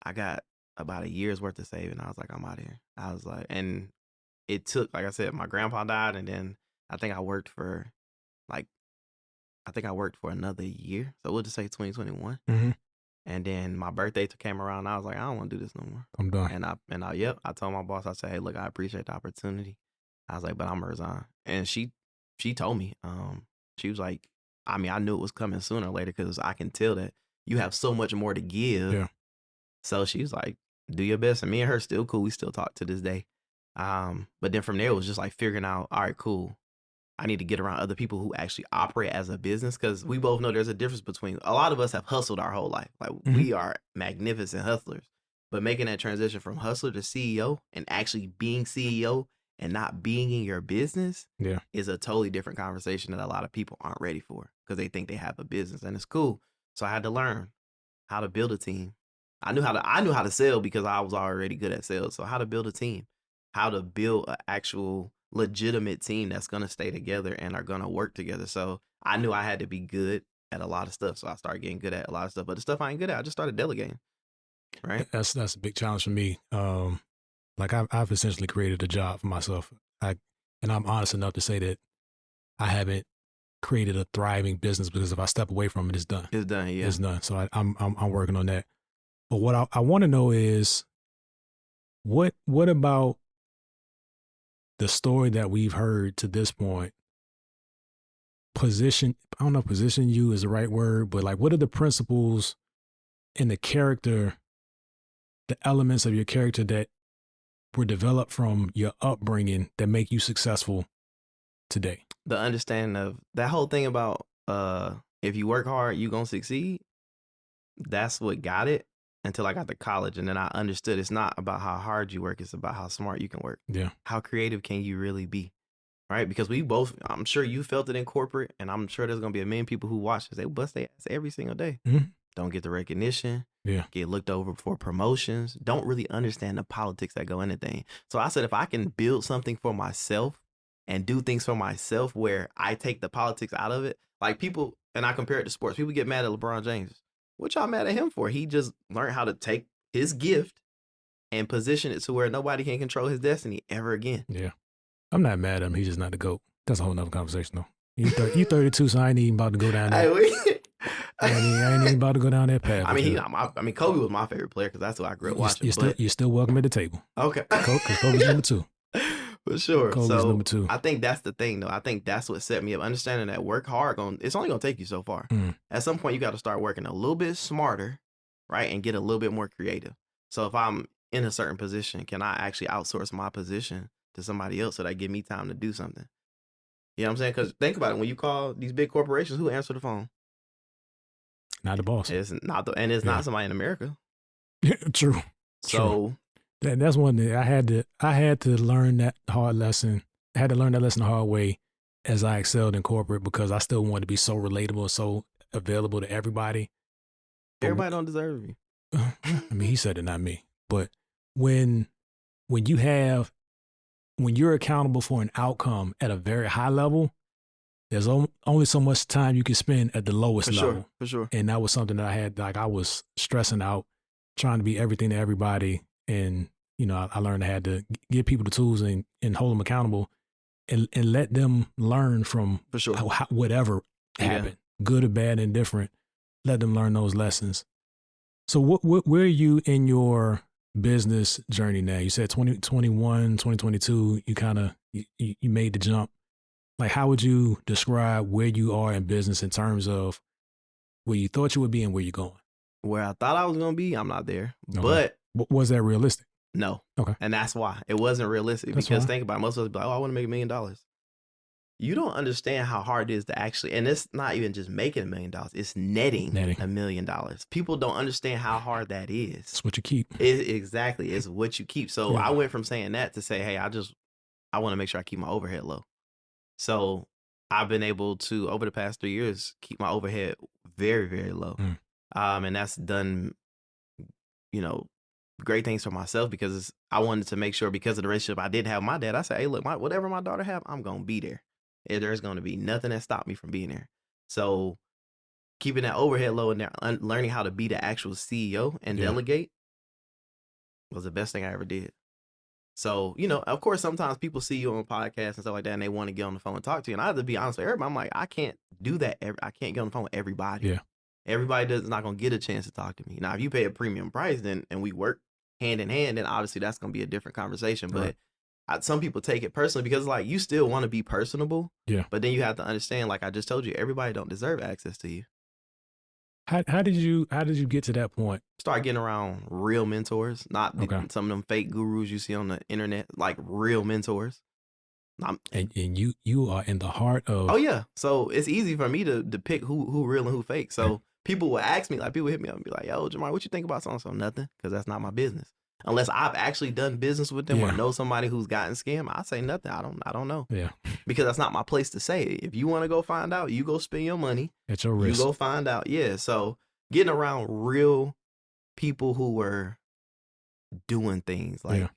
S2: I got about a year's worth of saving. I was like, I'm out of here. I was like, and it took, like I said, my grandpa died, and then I think I worked for another year. So we'll just say 2021.
S1: Mm-hmm.
S2: And then my birthday came around, and I was like, I don't want to do this no more.
S1: I'm done.
S2: I told my boss, I said, hey, look, I appreciate the opportunity. I was like, but I'm gonna resign. And she told me, she was like, I mean, I knew it was coming sooner or later because I can tell that you have so much more to give.
S1: Yeah.
S2: So she was like, do your best. And me and her still cool. We still talk to this day. But then from there, it was just like figuring out, all right, cool. I need to get around other people who actually operate as a business, because we both know there's a difference between, a lot of us have hustled our whole life. Like, we are magnificent hustlers, but making that transition from hustler to CEO and actually being CEO and not being in your business is a totally different conversation that a lot of people aren't ready for, because they think they have a business, and it's cool. So I had to learn how to build a team. I knew how to sell because I was already good at sales. So how to build a team, how to build an actual legitimate team that's going to stay together and are going to work together. So I knew I had to be good at a lot of stuff. So I started getting good at a lot of stuff, but the stuff I ain't good at, I just started delegating. Right.
S1: That's a big challenge for me. Like I've essentially created a job for myself. And I'm honest enough to say that I haven't created a thriving business, because if I step away from it, it's done.
S2: It's done. Yeah.
S1: It's done. So I'm working on that. But what I want to know is what about the story that we've heard to this point position, I don't know if position you is the right word, but like, what are the principles and the character, the elements of your character that were developed from your upbringing that make you successful today?
S2: The understanding of that whole thing about if you work hard, you gonna succeed. That's what got it until I got to college, and then I understood it's not about how hard you work, it's about how smart you can work.
S1: Yeah.
S2: How creative can you really be? Right? Because we both, I'm sure you felt it in corporate, and I'm sure there's gonna be a million people who watch this. They bust their ass every single day.
S1: Mm-hmm.
S2: Don't get the recognition.
S1: Yeah.
S2: Get looked over for promotions. Don't really understand the politics that go into things. So I said, if I can build something for myself and do things for myself where I take the politics out of it, like people, and I compare it to sports. People get mad at LeBron James. What y'all mad at him for? He just learned how to take his gift and position it to where nobody can control his destiny ever again.
S1: Yeah. I'm not mad at him. He's just not the GOAT. That's a whole nother conversation, though. You 32, so I ain't even about to go down there. I ain't even about to go down that path.
S2: I mean, Kobe was my favorite player because that's who I grew up watching.
S1: You're still welcome at the table.
S2: Okay.
S1: Because Kobe's number 2.
S2: For sure.
S1: Kobe's number 2.
S2: I think that's the thing, though. I think that's what set me up. Understanding that work hard, it's only going to take you so far. At some point, you got to start working a little bit smarter, right? And get a little bit more creative. So if I'm in a certain position, can I actually outsource my position to somebody else so that give me time to do something? You know what I'm saying? Because think about it. When you call these big corporations, who answer the phone?
S1: Not the boss.
S2: It's not not somebody in America.
S1: Yeah, true.
S2: So
S1: that's one thing I had to learn that hard lesson. I had to learn that lesson the hard way as I excelled in corporate, because I still wanted to be so relatable, so available to everybody.
S2: Everybody don't deserve you.
S1: I mean, he said it, not me. But when you're accountable for an outcome at a very high level, there's only so much time you can spend at the lowest level.
S2: For sure.
S1: And that was something that I had, like, I was stressing out, trying to be everything to everybody. And, I learned I had to give people the tools and hold them accountable and let them learn from
S2: for sure
S1: whatever happened, good or bad, indifferent. Let them learn those lessons. So where are you in your business journey now? You said 2021, 2022, you kind of, you made the jump. Like, how would you describe where you are in business in terms of where you thought you would be and where you're going?
S2: Where I thought I was going to be, I'm not there.
S1: Okay. But was that realistic?
S2: No.
S1: Okay.
S2: And that's why. It wasn't realistic.
S1: That's
S2: because
S1: fine.
S2: think about it, most of us be like, oh, I want to make $1 million. You don't understand how hard it is to actually, and it's not even just making $1 million, it's netting $1 million. People don't understand how hard that is.
S1: It's what you keep.
S2: Exactly. It's what you keep. So I went from saying that to say, hey, I want to make sure I keep my overhead low. So I've been able to, over the past 3 years, keep my overhead very, very low. And that's done, great things for myself, because I wanted to make sure, because of the relationship I did have with my dad, I said, hey, look, whatever my daughter have, I'm going to be there. There's going to be nothing that stopped me from being there. So keeping that overhead low and learning how to be the actual CEO and delegate was the best thing I ever did. So, of course, sometimes people see you on podcasts and stuff like that, and they want to get on the phone and talk to you. And I have to be honest with everybody. I'm like, I can't do that. I can't get on the phone with everybody.
S1: Yeah.
S2: Everybody is not going to get a chance to talk to me. Now, if you pay a premium price and we work hand in hand, then obviously that's going to be a different conversation. But some people take it personally, because like, you still want to be personable.
S1: Yeah.
S2: But then you have to understand, like I just told you, everybody don't deserve access to you.
S1: How did you get to that point?
S2: Start getting around real mentors, not some of them fake gurus you see on the internet, like real mentors.
S1: And you are in the heart of.
S2: Oh yeah, so it's easy for me to pick who real and who fake. So people will ask me, like people hit me up and be like, "Yo, Jamari, what you think about so-and-so?" Nothing, because that's not my business. Unless I've actually done business with them or know somebody who's gotten scammed, I say nothing. I don't know. Yeah. Because that's not my place to say it. If you want to go find out, you go spend your money.
S1: At your risk.
S2: You go find out. Yeah. So getting around real people who were doing things like,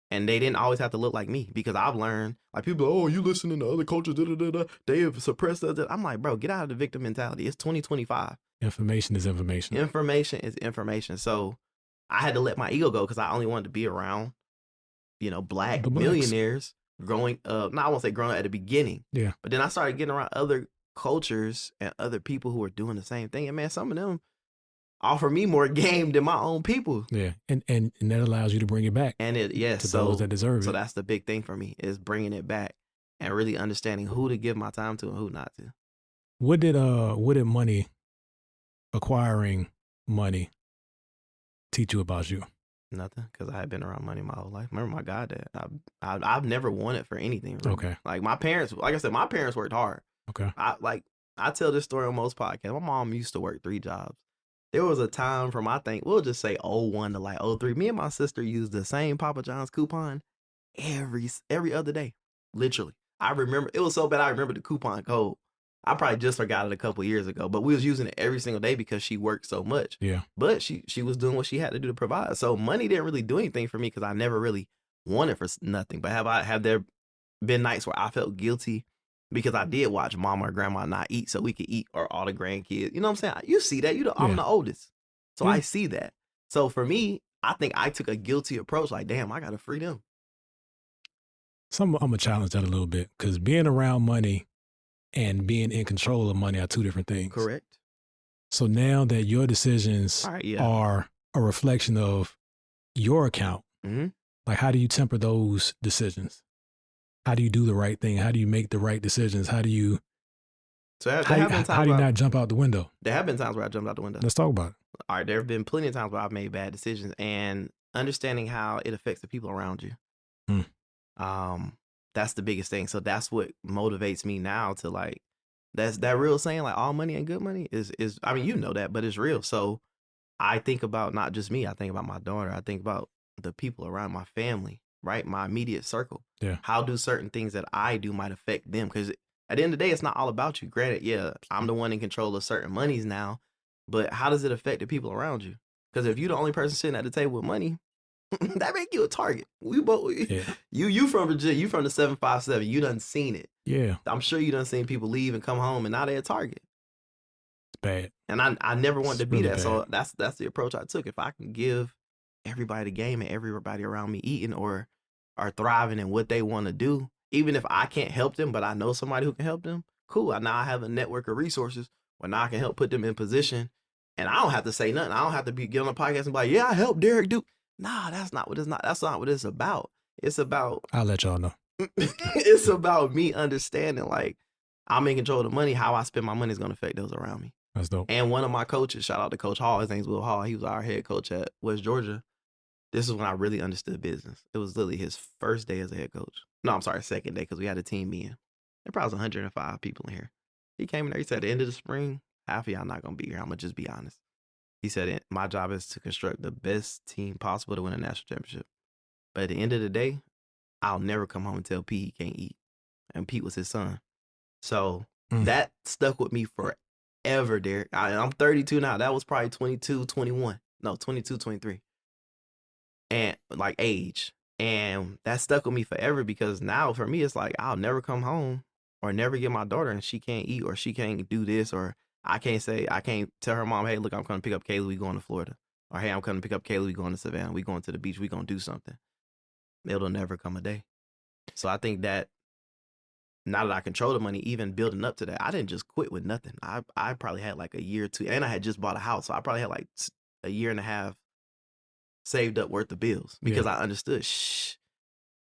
S2: and they didn't always have to look like me, because I've learned, like people, oh, you listening to other cultures, they have suppressed that. I'm like, bro, get out of the victim mentality. It's 2025.
S1: Information is information.
S2: Information is information. So I had to let my ego go, because I only wanted to be around, black millionaires growing up. Now, I won't say growing up at the beginning. Yeah. But then I started getting around other cultures and other people who are doing the same thing. And man, some of them offer me more game than my own people.
S1: Yeah. And that allows you to bring it back
S2: And
S1: to those that deserve
S2: so
S1: it.
S2: that's the big thing for me, is bringing it back and really understanding who to give my time to and who not to.
S1: What did money, acquiring money, teach you about you?
S2: Nothing, because I had been around money my whole life. Remember my goddad. I've never wanted for anything. Really.
S1: Okay.
S2: Like my parents, like I said, my parents worked hard.
S1: Okay.
S2: I tell this story on most podcasts. My mom used to work 3 jobs. There was a time from, I think, we'll just say 01 to like 03. Me and my sister used the same Papa John's coupon every other day. Literally. I remember, it was so bad I remember the coupon code. I probably just forgot it a couple years ago, but we was using it every single day because she worked so much.
S1: Yeah.
S2: But she was doing what she had to do to provide. So money didn't really do anything for me because I never really wanted for nothing. But have there been nights where I felt guilty because I did watch mama or grandma not eat so we could eat, or all the grandkids? You know what I'm saying? You see that. I'm the oldest. So I see that. So for me, I think I took a guilty approach. Like, damn, I got to free them.
S1: So I'm going to challenge that a little bit, because being around money and being in control of money are 2 different things.
S2: Correct.
S1: So now that your decisions are a reflection of your account, like, how do you temper those decisions? How do you do the right thing? How do you make the right decisions? How do you not jump out the window?
S2: There have been times where I jumped out the window.
S1: Let's talk about it.
S2: All right, there have been plenty of times where I've made bad decisions, and understanding how it affects the people around you. That's the biggest thing. So that's what motivates me now to, like, that's that real saying, like, all money ain't good money is I mean, you know that, but it's real. So I think about not just me, I think about my daughter, I think about the people around my family, right? My immediate circle.
S1: Yeah.
S2: How do certain things that I do might affect them? Because at the end of the day, it's not all about you. Granted, yeah, I'm the one in control of certain monies now, but how does it affect the people around you? Because if you're the only person sitting at the table with money, that make you a target. We both, you from Virginia, you from the 757, you done seen it.
S1: Yeah.
S2: I'm sure you done seen people leave and come home and now they're a target.
S1: It's bad.
S2: And I never wanted to be
S1: really
S2: that.
S1: Bad.
S2: So that's the approach I took. If I can give everybody the game and everybody around me eating or are thriving in what they want to do, even if I can't help them, but I know somebody who can help them, cool. Now I have a network of resources where now I can help put them in position, and I don't have to say nothing. I don't have to get on a podcast and be like, yeah, I helped Derek do. Nah, that's not what it's about. It's about,
S1: I'll let y'all know.
S2: It's about me understanding, like, I'm in control of the money. How I spend my money is going to affect those around me.
S1: That's dope.
S2: And one of my coaches, shout out to Coach Hall. His name's Will Hall. He was our head coach at West Georgia. This is when I really understood business. It was literally his first day as a head coach. No, I'm sorry, second day, because we had a team meeting. There probably was 105 people in here. He came in there. He said, at the end of the spring, half of y'all not going to be here. I'm going to just be honest. He said, my job is to construct the best team possible to win a national championship. But at the end of the day, I'll never come home and tell Pete he can't eat. And Pete was his son. So that stuck with me forever, Derek. I'm 32 now. That was probably 22, 21. No, 22, 23. And like age. And that stuck with me forever, because now for me, it's like, I'll never come home or never get my daughter and she can't eat or she can't do this, or I can't tell her mom, hey, look, I'm going to pick up Kayla, we going to Florida. Or hey, I'm going to pick up Kayla, we going to Savannah, we going to the beach, we going to do something. It'll never come a day. So I think that now that I control the money, even building up to that, I didn't just quit with nothing. I probably had like a year or two, and I had just bought a house. So I probably had like a year and a half saved up worth of bills, because I understood,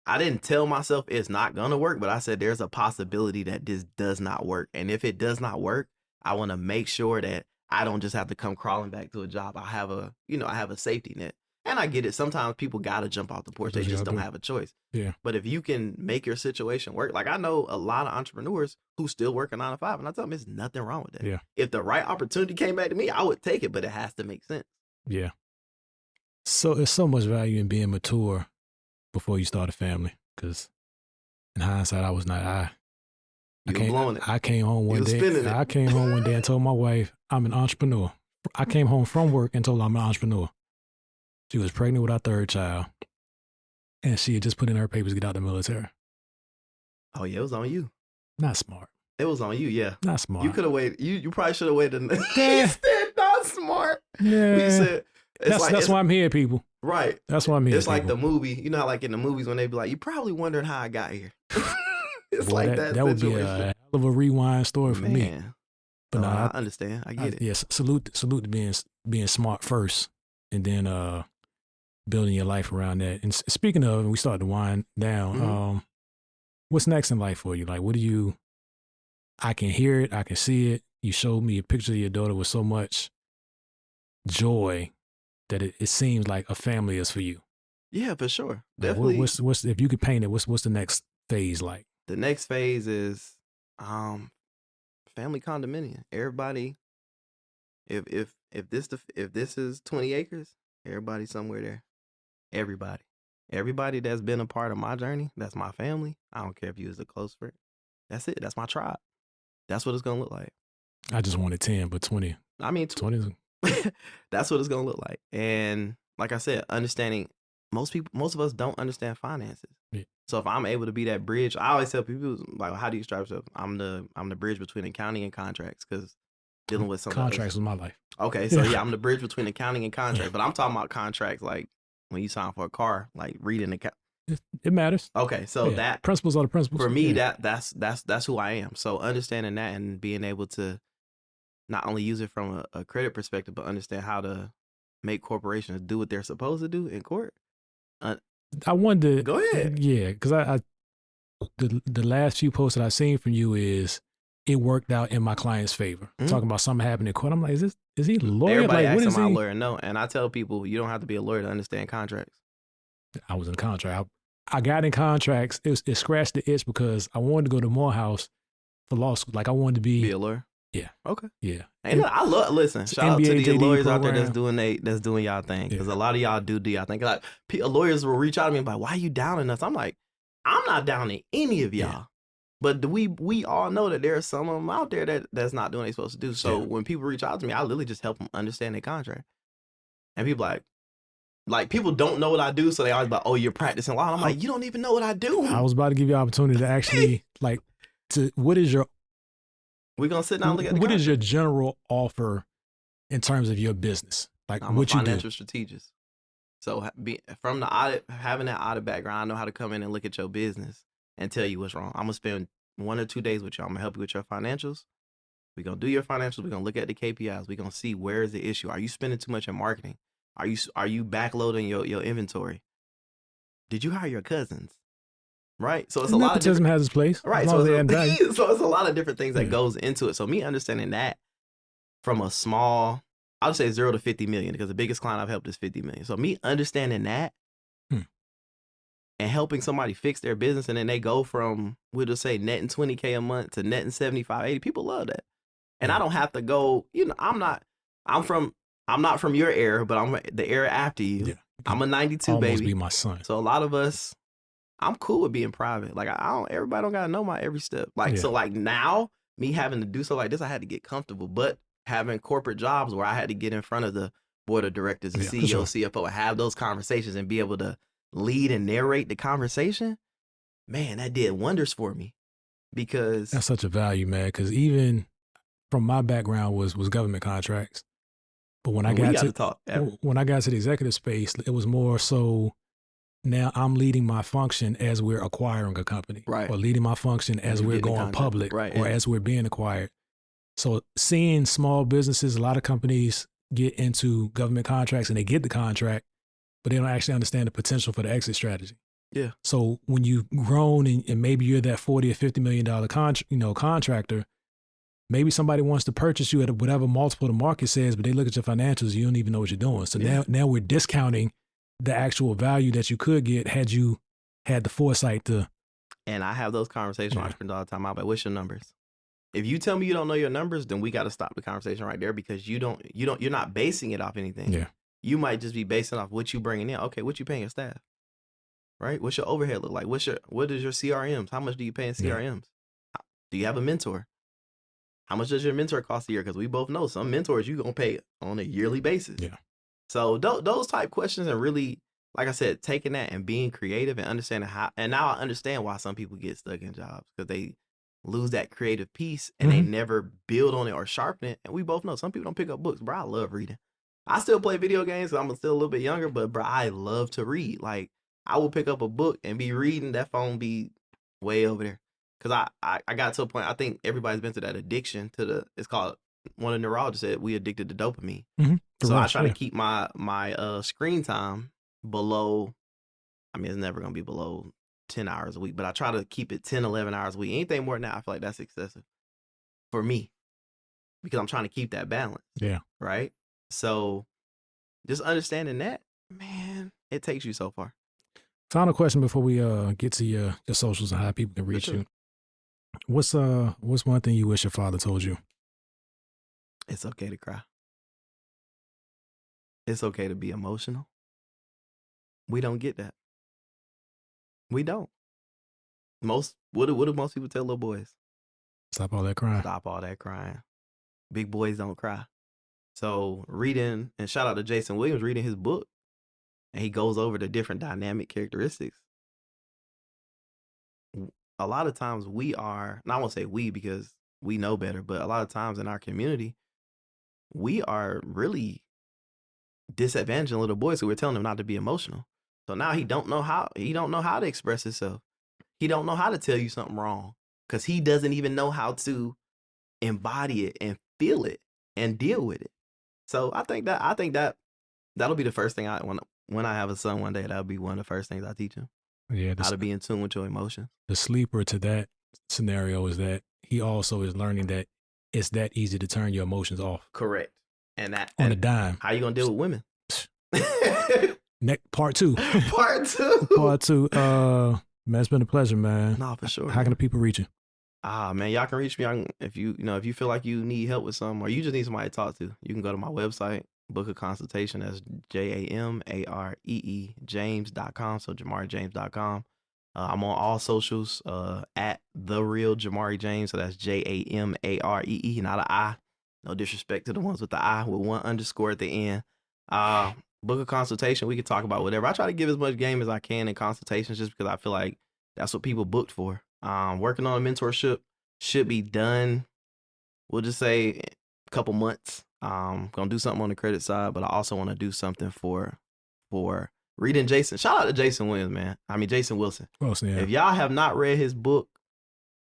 S2: I didn't tell myself it's not going to work, but I said there's a possibility that this does not work. And if it does not work, I want to make sure that I don't just have to come crawling back to a job. I have a safety net. And I get it. Sometimes people got to jump off the porch. They just don't have a choice.
S1: Yeah.
S2: But if you can make your situation work, like I know a lot of entrepreneurs who still work a 9 to 5, and I tell them there's nothing wrong with that.
S1: Yeah.
S2: If the right opportunity came back to me, I would take it, but it has to make sense.
S1: Yeah. So there's so much value in being mature before you start a family, because in hindsight, I was not. I came home one day. I came home one day and told my wife I'm an entrepreneur. I came home from work and told her I'm an entrepreneur. She was pregnant with our 3rd child, and she had just put in her papers to get out of the military.
S2: Oh yeah, it was on you.
S1: Not smart.
S2: It was on you, yeah.
S1: Not smart.
S2: You could have waited. You probably should have waited. He said not smart.
S1: Yeah.
S2: He said,
S1: that's why I'm here, people.
S2: Right.
S1: That's why I'm here.
S2: It's like the movie. You know how like in the movies when they be like, you probably wondering how I got here. It's
S1: Boy,
S2: like
S1: that
S2: that
S1: that would be a
S2: situation.
S1: hell of a rewind story for me.
S2: Man.
S1: But
S2: So
S1: no,
S2: I understand. I get it.
S1: yes, salute to being smart first, and then building your life around that. And speaking of, and we start to wind down.
S2: Mhm.
S1: What's next in life for you? Like, what do you? I can hear it. I can see it. You showed me a picture of your daughter with so much joy that it seems like a family is for you.
S2: Yeah, for sure.
S1: Like,
S2: Definitely.
S1: what's if you could paint it? What's the next phase like?
S2: The next phase is family condominium. Everybody, if this is 20 acres, everybody somewhere there. Everybody. Everybody that's been a part of my journey, that's my family. I don't care if you was a close friend. That's it. That's my tribe. That's what it's gonna look like.
S1: I just wanted 10, but 20,
S2: I mean,
S1: 20
S2: that's what it's gonna look like. And like I said, understanding most of us don't understand finances.
S1: yeah.
S2: So if I'm able to be that bridge, I always tell people like, how do you strive yourself? I'm the bridge between accounting and contracts because dealing with some of the
S1: Contracts was my life.
S2: Okay, so yeah, I'm the bridge between accounting and contract, but I'm talking about contracts like when you sign for a car, like reading the.
S1: It matters.
S2: Okay, so that
S1: principles are the principles.
S2: for me,
S1: Yeah.
S2: that's who I am. So understanding that and being able to not only use it from a credit perspective, but understand how to make corporations do what they're supposed to do in court.
S1: I wanted to
S2: Go ahead.
S1: Yeah, because the last few posts that I've seen from you is it worked out in my client's favor.
S2: Mhm.
S1: Talking about something happening in court. I'm like, is he a lawyer?
S2: Everybody
S1: Like, what
S2: asks
S1: is
S2: my
S1: he?
S2: lawyer, no, and I tell people you don't have to be a lawyer to understand contracts.
S1: I was in contract. I got in contracts. It scratched the itch because I wanted to go to Morehouse for law school. Like I wanted to
S2: Be
S1: be.
S2: a lawyer.
S1: Yeah.
S2: Okay.
S1: Yeah.
S2: And I listen.
S1: It's
S2: Shout out to
S1: NBA
S2: the
S1: JD
S2: lawyers out there
S1: program.
S2: that's doing y'all thing because
S1: Yeah.
S2: a lot of y'all do y'all thing. Like lawyers will reach out to me and be like, "Why are you downing us?" I'm like, I'm not downing any of y'all.
S1: Yeah.
S2: But we all know that there are some of them out there that's not doing what they're supposed to do. So when people reach out to me, I literally just help them understand their contract. And people like people don't know what I do, so they always like, "Oh, you're practicing law." I'm like, you don't even know what I do.
S1: I was about to give you an opportunity to actually what is your
S2: We're gonna sit down and look at the
S1: what
S2: contract.
S1: is your general offer in terms of your business? Like
S2: I'm
S1: what
S2: a
S1: you do?
S2: financial strategist. So from the audit, having that audit background, I know how to come in and look at your business and tell you what's wrong. I'm gonna spend 1 or 2 days with you. I'm gonna help you with your financials. We're gonna do your financials. We're gonna look at the KPIs. We're gonna see where is the issue. Are you spending too much in marketing? Are you backloading your inventory? Did you hire your cousins? Right. So it's a lot of
S1: Nepotism
S2: different.
S1: has its place.
S2: Right.
S1: As
S2: So
S1: long as they add value.
S2: so it's a lot of different things that
S1: Yeah.
S2: goes into it. So me understanding that from a small, I'll say 0 to 50 million because the biggest client I've helped is 50 million. So me understanding that and helping somebody fix their business and then they go from, we'll just say netting 20K a month to netting 75, 80. People love that. And I don't have to go, I'm not from your era, but I'm the era after you.
S1: Yeah.
S2: I'm a 92
S1: almost
S2: baby.
S1: be my son.
S2: So a lot of us, I'm cool with being private. Like everybody don't gotta know my every step. Like, so like now me having to do so like this, I had to get comfortable, but having corporate jobs where I had to get in front of the board of directors, the CEO, CFO, and have those conversations and be able to lead and narrate the conversation, man, that did wonders for me because
S1: that's such a value, man. Because even from my background was government contracts, but when I got to the executive space, it was more so. Now I'm leading my function as we're acquiring a company,
S2: right?
S1: Or leading my function as we're going public,
S2: right?
S1: Or as we're being acquired. So seeing small businesses, a lot of companies get into government contracts and they get the contract, but they don't actually understand the potential for the exit strategy.
S2: Yeah.
S1: So when you've grown and maybe you're that $40 or $50 million contractor, maybe somebody wants to purchase you at whatever multiple the market says, but they look at your financials, you don't even know what you're doing. So now we're discounting the actual value that you could get had you had the foresight to.
S2: And I have those conversations with entrepreneurs all the time. I'm like, what's your numbers? If you tell me you don't know your numbers, then we got to stop the conversation right there because you're not basing it off anything.
S1: Yeah.
S2: You might just be basing off what you bringing in. Okay, what you paying your staff? Right? What's your overhead look like? what is your CRMs? How much do you pay in CRMs? Yeah. Do you have a mentor? How much does your mentor cost a year? Because we both know some mentors you're going to pay on a yearly basis.
S1: Yeah.
S2: So those type questions and really, like I said, taking that and being creative and understanding how, and now I understand why some people get stuck in jobs because they lose that creative piece and they never build on it or sharpen it. And we both know some people don't pick up books. Bro, I love reading. I still play video games because I'm still a little bit younger, but bro, I love to read. Like I will pick up a book and be reading. That phone be way over there. because I got to a point. I think everybody's been to that addiction to it's called, one of the neurologists said, we addicted to dopamine. So I try to keep my screen time below. I mean, it's never gonna be below 10 hours a week, but I try to keep it 10, 11 hours a week. Anything more than that, I feel like that's excessive for me, because I'm trying to keep that balance.
S1: Yeah.
S2: Right. So just understanding that, man, it takes you so far.
S1: Final question before we get to your socials and how people can reach you. What's one thing you wish your father told you?
S2: It's okay to cry. It's okay to be emotional. We don't get that. We don't. What do most people tell little boys?
S1: Stop all that crying.
S2: Stop all that crying. Big boys don't cry. So reading, and shout out to Jason Williams, reading his book, and he goes over the different dynamic characteristics. A lot of times we are, and I won't say we because we know better, but a lot of times in our community, we are really disadvantaging little boys who we're telling them not to be emotional. So now he don't know how to express himself. He don't know how to tell you something wrong because he doesn't even know how to embody it and feel it and deal with it. So I think that'll be the first thing when I have a son one day, that'll be one of the first things I teach him.
S1: Yeah,
S2: how to be in tune with your emotions.
S1: The sleeper to that scenario is that he also is learning that it's that easy to turn your emotions off.
S2: Correct. And that
S1: on a dime.
S2: How you gonna deal with women?
S1: Part two.
S2: Part two.
S1: Part two. Man, it's been a pleasure, man.
S2: No, for sure.
S1: How can the people reach you?
S2: Man, y'all can reach me if you feel like you need help with something, or you just need somebody to talk to. You can go to my website, book a consultation. That's Jamaree James.com. So JamareeJames.com. I'm on all socials at the real Jamaree James. So that's Jamaree, not an I. No disrespect to the ones with the I with one underscore at the end. Book a consultation. We can talk about whatever. I try to give as much game as I can in consultations just because I feel like that's what people booked for. Working on a mentorship should be done, we'll just say a couple months. Gonna do something on the credit side, but I also want to do something for reading Jason. Shout out to Jason Williams, man. I mean, Jason Wilson.
S1: Wilson, yeah.
S2: If y'all have not read his book,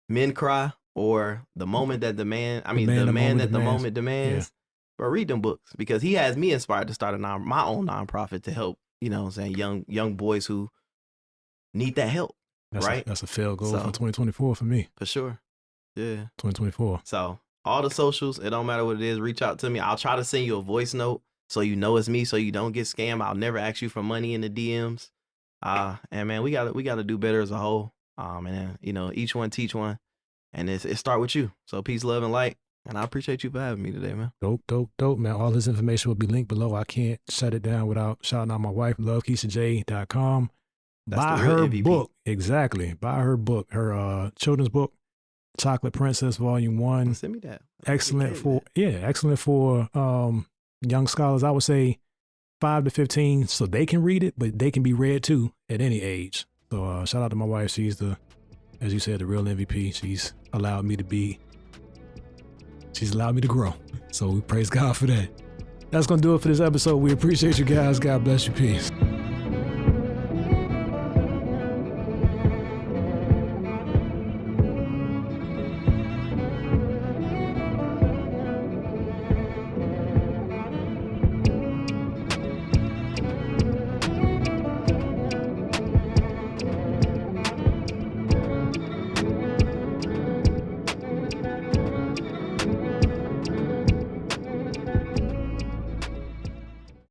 S2: Men Cry, or The Moment That the Man Moment Demands, but read them books, because he has me inspired to start my own nonprofit to help, I'm saying, young boys who need that help.
S1: That's a failed goal for 2024 for me.
S2: For sure. Yeah.
S1: 2024.
S2: So all the socials, it don't matter what it is, reach out to me. I'll try to send you a voice note so you know it's me, so you don't get scammed. I'll never ask you for money in the DMs. And man, we gotta do better as a whole. And each one teach one. And it start with you. So peace, love, and light. And I appreciate you for having me today, man.
S1: Dope, man. All this information will be linked below. I can't shut it down without shouting out my wife, LoveKeishaJ.com. Buy her book. Exactly. Buy her book, her children's book, Chocolate Princess Volume 1.
S2: Send me that.
S1: Excellent for young scholars. I would say 5 to 15, so they can read it, but they can be read too at any age. So shout out to my wife. She's as you said, the real MVP. She's allowed me to grow. So we praise God for that. That's going to do it for this episode. We appreciate you guys. God bless you. Peace.